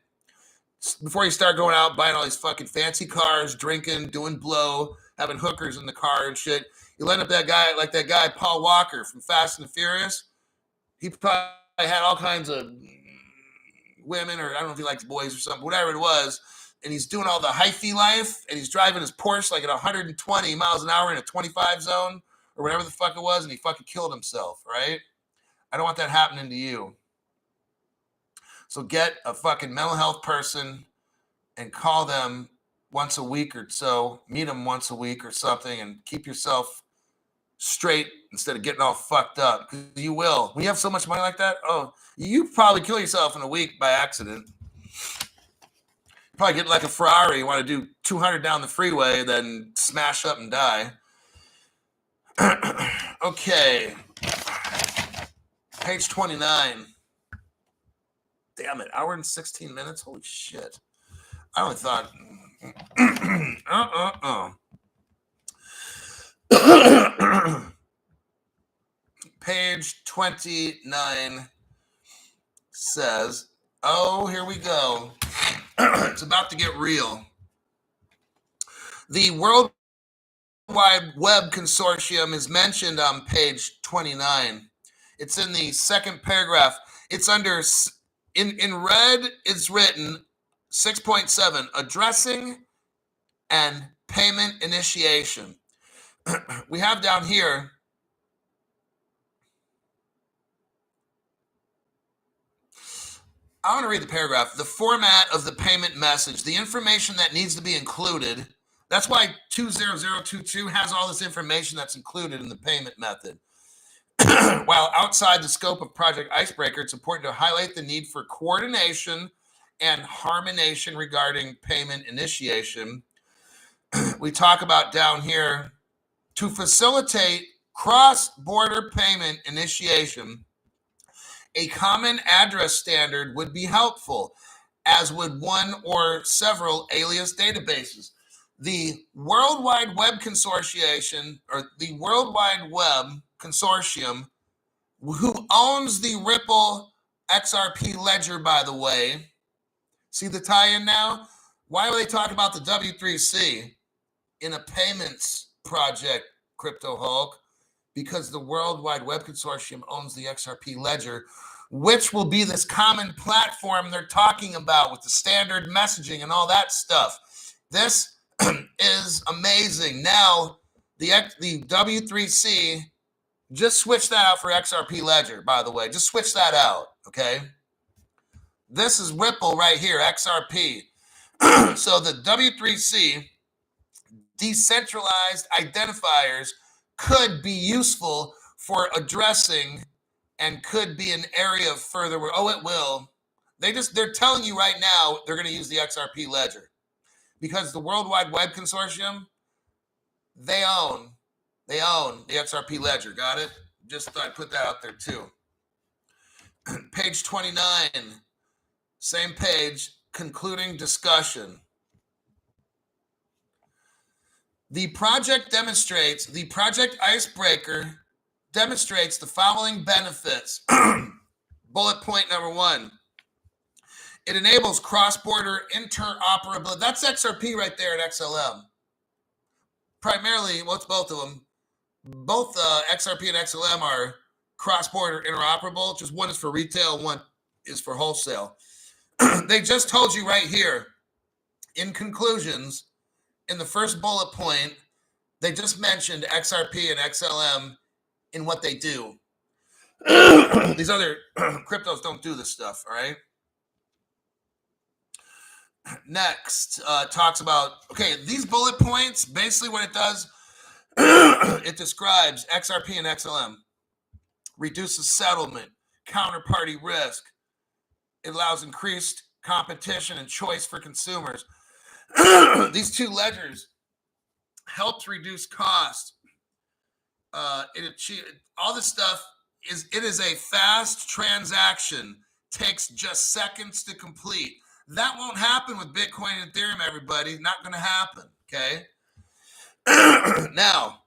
Before you start going out buying all these fucking fancy cars, drinking, doing blow, having hookers in the car and shit, you'll end up that guy Paul Walker from Fast and the Furious. He probably had all kinds of women, or I don't know if he likes boys or something, whatever it was, and he's doing all the hyphy life, and he's driving his Porsche like at 120 miles an hour in a 25 zone or whatever the fuck it was, and he fucking killed himself, right? I don't want that happening to you. So get a fucking mental health person and call them once a week or so, meet them once a week or something, and keep yourself straight instead of getting all fucked up. Because you will. When you have so much money like that, you probably kill yourself in a week by accident. Probably get like a Ferrari, you want to do 200 down the freeway, then smash up and die. Okay. Page 29. Damn it, hour and 16 minutes? Holy shit. I only thought... Page 29 says, oh, here we go. It's about to get real. The World Wide Web Consortium is mentioned on page 29. It's in the second paragraph. It's under, in red, it's written 6.7, addressing and payment initiation. We have down here, I want to read the paragraph. The format of the payment message, the information that needs to be included. That's why 20022 has all this information that's included in the payment method. While outside the scope of Project Icebreaker, it's important to highlight the need for coordination and harmonization regarding payment initiation. We talk about down here, to facilitate cross-border payment initiation, a common address standard would be helpful, as would one or several alias databases. The World Wide Web Consortium, or the World Wide Web Consortium, who owns the Ripple XRP ledger, by the way. See the tie-in now? Why are they talking about the W3C in a payments project, Crypto Hulk? Because the World Wide Web Consortium owns the XRP ledger, which will be this common platform they're talking about with the standard messaging and all that stuff. This is amazing. Now, the W3C, just switch that out for XRP ledger, by the way. Just switch that out, okay? This is Ripple right here, XRP. So the W3C, decentralized identifiers, could be useful for addressing and could be an area of further work. Oh, it will. They're telling you right now they're going to use the XRP ledger because the World Wide Web Consortium, they own the XRP ledger. Got it? Just thought I'd put that out there too. Page 29, same page, concluding discussion. The project Icebreaker demonstrates the following benefits. Bullet point number 1. It enables cross-border interoperability. That's XRP right there at XLM. Primarily, well, it's both of them. Both XRP and XLM are cross-border interoperable. Just one is for retail, one is for wholesale. They just told you right here in conclusions, in the first bullet point, they just mentioned XRP and XLM in what they do. These other cryptos don't do this stuff, all right? Next, talks about, okay, these bullet points, basically what it does, it describes XRP and XLM, reduces settlement, counterparty risk. It allows increased competition and choice for consumers. These two ledgers helped reduce cost. All this stuff is a fast transaction, takes just seconds to complete. That won't happen with Bitcoin and Ethereum, everybody. Not going to happen, okay? Now,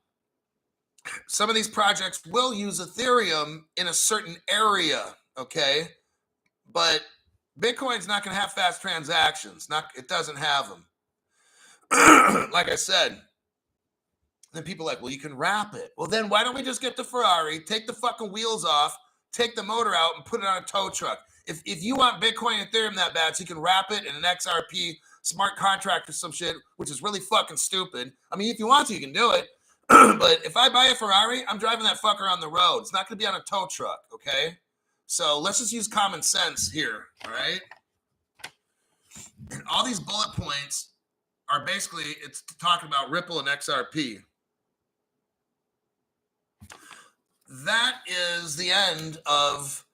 some of these projects will use Ethereum in a certain area, okay? But Bitcoin's not going to have fast transactions. It doesn't have them. Like I said, then people are like, well, you can wrap it. Well, then why don't we just get the Ferrari, take the fucking wheels off, take the motor out, and put it on a tow truck? If you want Bitcoin and Ethereum that bad, so you can wrap it in an XRP smart contract or some shit, which is really fucking stupid. I mean, if you want to, you can do it. But if I buy a Ferrari, I'm driving that fucker on the road. It's not going to be on a tow truck, okay? So let's just use common sense here, all right? And all these bullet points are basically, it's talking about Ripple and XRP. That is the end of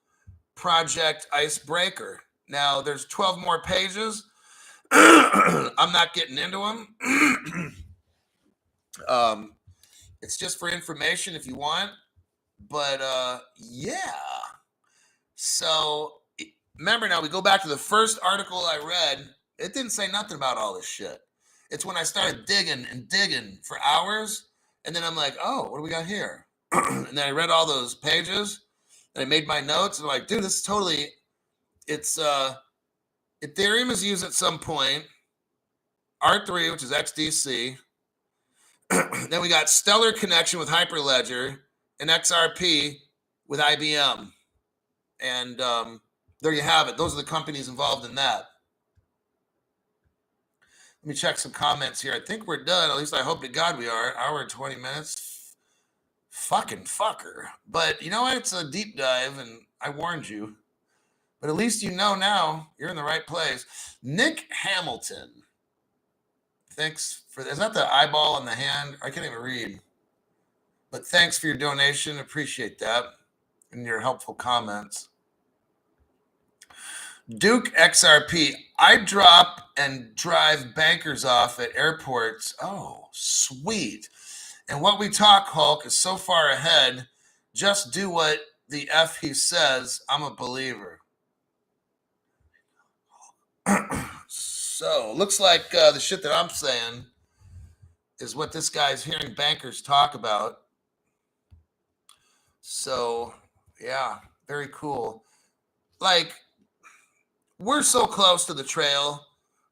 Project Icebreaker. Now, there's 12 more pages. I'm not getting into them. It's just for information if you want. But, yeah. So, remember now, we go back to the first article I read. It didn't say nothing about all this shit. It's when I started digging and digging for hours. And then I'm like, oh, what do we got here? And then I read all those pages. And I made my notes. And I'm like, dude, this is totally... It's... Ethereum is used at some point. R3, which is XDC. Then we got Stellar connection with Hyperledger. And XRP with IBM. And there you have it. Those are the companies involved in that. Let me check some comments here. I think we're done. At least I hope to God we are. Hour and 20 minutes. Fucking fucker. But you know what? It's a deep dive, and I warned you. But at least you know now you're in the right place. Nick Hamilton. Thanks for... Is that the eyeball in the hand? I can't even read. But thanks for your donation. Appreciate that. And your helpful comments. Duke XRP. I drop and drive bankers off at airports. Oh, sweet. And what we talk, Hulk, is so far ahead. Just do what the F he says. I'm a believer. So, looks like the shit that I'm saying is what this guy's hearing bankers talk about. So, yeah, very cool. Like, we're so close to the trail.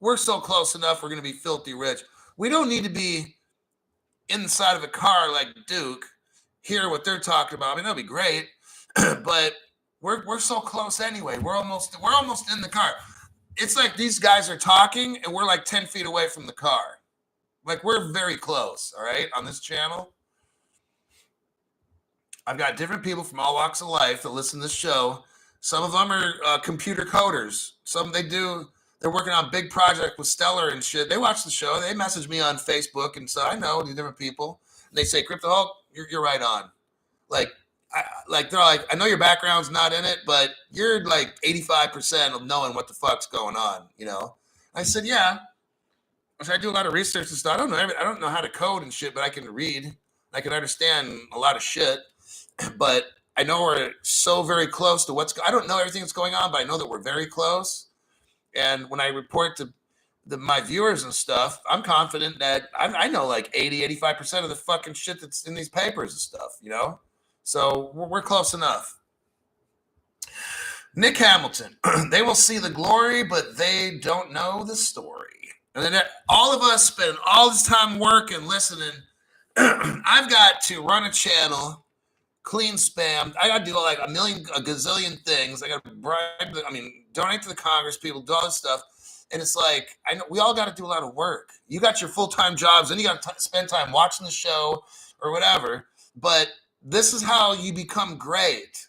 We're so close enough we're going to be filthy rich. We don't need to be inside of a car like Duke, hear what they're talking about. I mean, that'd be great. But we're so close anyway. We're almost in the car. It's like these guys are talking and we're like 10 feet away from the car. Like, we're very close, all right, on this channel. I've got different people from all walks of life that listen to this show. Some of them are computer coders. They're working on a big project with Stellar and shit. They watch the show. They message me on Facebook, and so I know these different people. And they say, Crypto Hulk, you're right on. They're like, I know your background's not in it, but you're like 85% of knowing what the fuck's going on, you know? I said, yeah. I do a lot of research and stuff. I don't know how to code and shit, but I can read. I can understand a lot of shit. But I know we're so very close to I don't know everything that's going on, but I know that we're very close. And when I report to my viewers and stuff, I'm confident that I know like 85% of the fucking shit that's in these papers and stuff, you know? So we're close enough. Nick Hamilton. They will see the glory, but they don't know the story. And then all of us spend all this time working, listening. I've got to run a channel, clean spam. I got to do like a gazillion things. I got to donate to the Congress people, do all this stuff. And it's like, I know we all got to do a lot of work. You got your full-time jobs, and you got to spend time watching the show or whatever. But this is how you become great,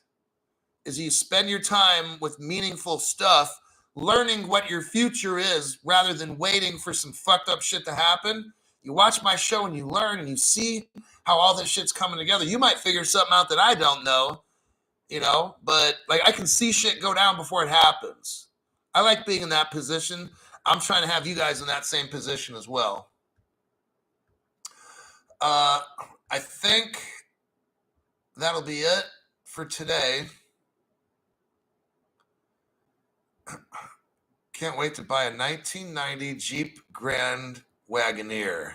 is you spend your time with meaningful stuff, learning what your future is rather than waiting for some fucked up shit to happen. You watch my show and you learn and you see how all this shit's coming together. You might figure something out that I don't know, you know, but like I can see shit go down before it happens. I like being in that position. I'm trying to have you guys in that same position as well. I think that'll be it for today. Can't wait to buy a 1990 Jeep Grand Wagoneer.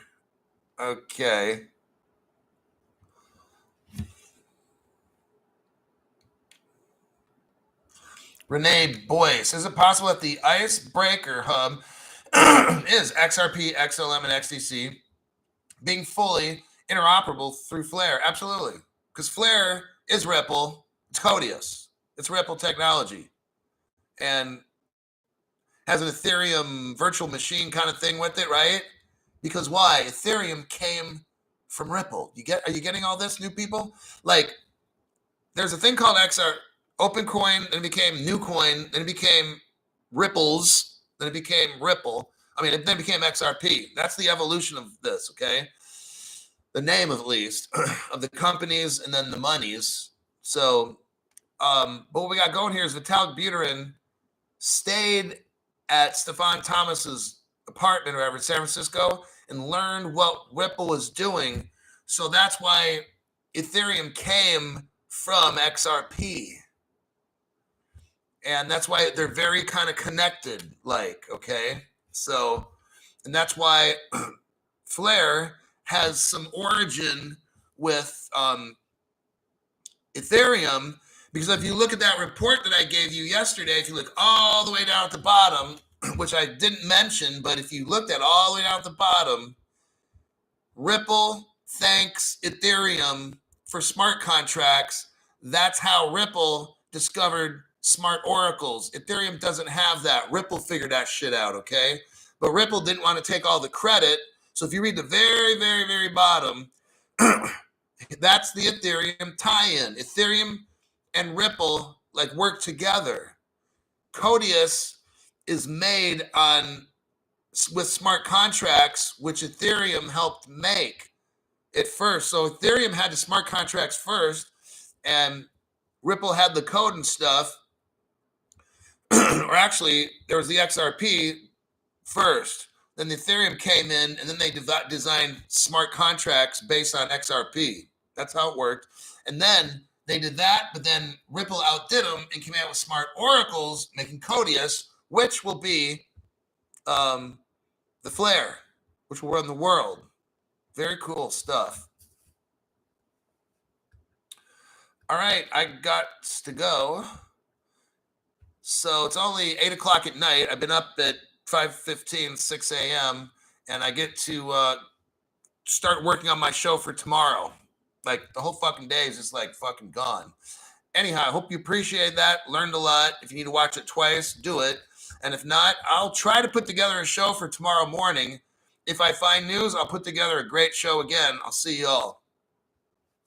Okay. Renee Boyce, is it possible that the Icebreaker hub is XRP, XLM, and XDC being fully interoperable through Flare? Absolutely. Because Flare is Ripple. It's Codius. It's Ripple technology. And has an Ethereum virtual machine kind of thing with it, right? Because why? Ethereum came from Ripple. Are you getting all this, new people? Like, there's a thing called XR OpenCoin, then it became Newcoin, then it became Ripples, then it became Ripple. Then it became XRP. That's the evolution of this, okay? The name, at least, of the companies and then the monies. So, but what we got going here is Vitalik Buterin stayed at Stefan Thomas's apartment or whatever in San Francisco and learned what Ripple was doing. So that's why Ethereum came from XRP. And that's why they're very kind of connected, okay? So, and that's why Flare has some origin with Ethereum, because if you look at that report that I gave you yesterday, if you look all the way down at the bottom, which I didn't mention, but if you looked at all the way down at the bottom, Ripple thanks Ethereum for smart contracts. That's how Ripple discovered smart oracles. Ethereum doesn't have that. Ripple figured that shit out, okay? But Ripple didn't want to take all the credit. So if you read the very, very, very bottom, that's the Ethereum tie-in. Ethereum and Ripple work together. Codius is made with smart contracts, which Ethereum helped make it first. So Ethereum had the smart contracts first, and Ripple had the code and stuff. Or actually, there was the XRP first. Then the Ethereum came in, and then they designed smart contracts based on XRP. That's how it worked. And then they did that, but then Ripple outdid them and came out with smart oracles, making Codius, which will be the Flare, which will run the world. Very cool stuff. All right, I got to go. So it's only 8 o'clock at night. I've been up at 5:15, 6 a.m., and I get to start working on my show for tomorrow. The whole fucking day is just fucking gone. Anyhow, I hope you appreciate that. Learned a lot. If you need to watch it twice, do it. And if not, I'll try to put together a show for tomorrow morning. If I find news, I'll put together a great show again. I'll see y'all.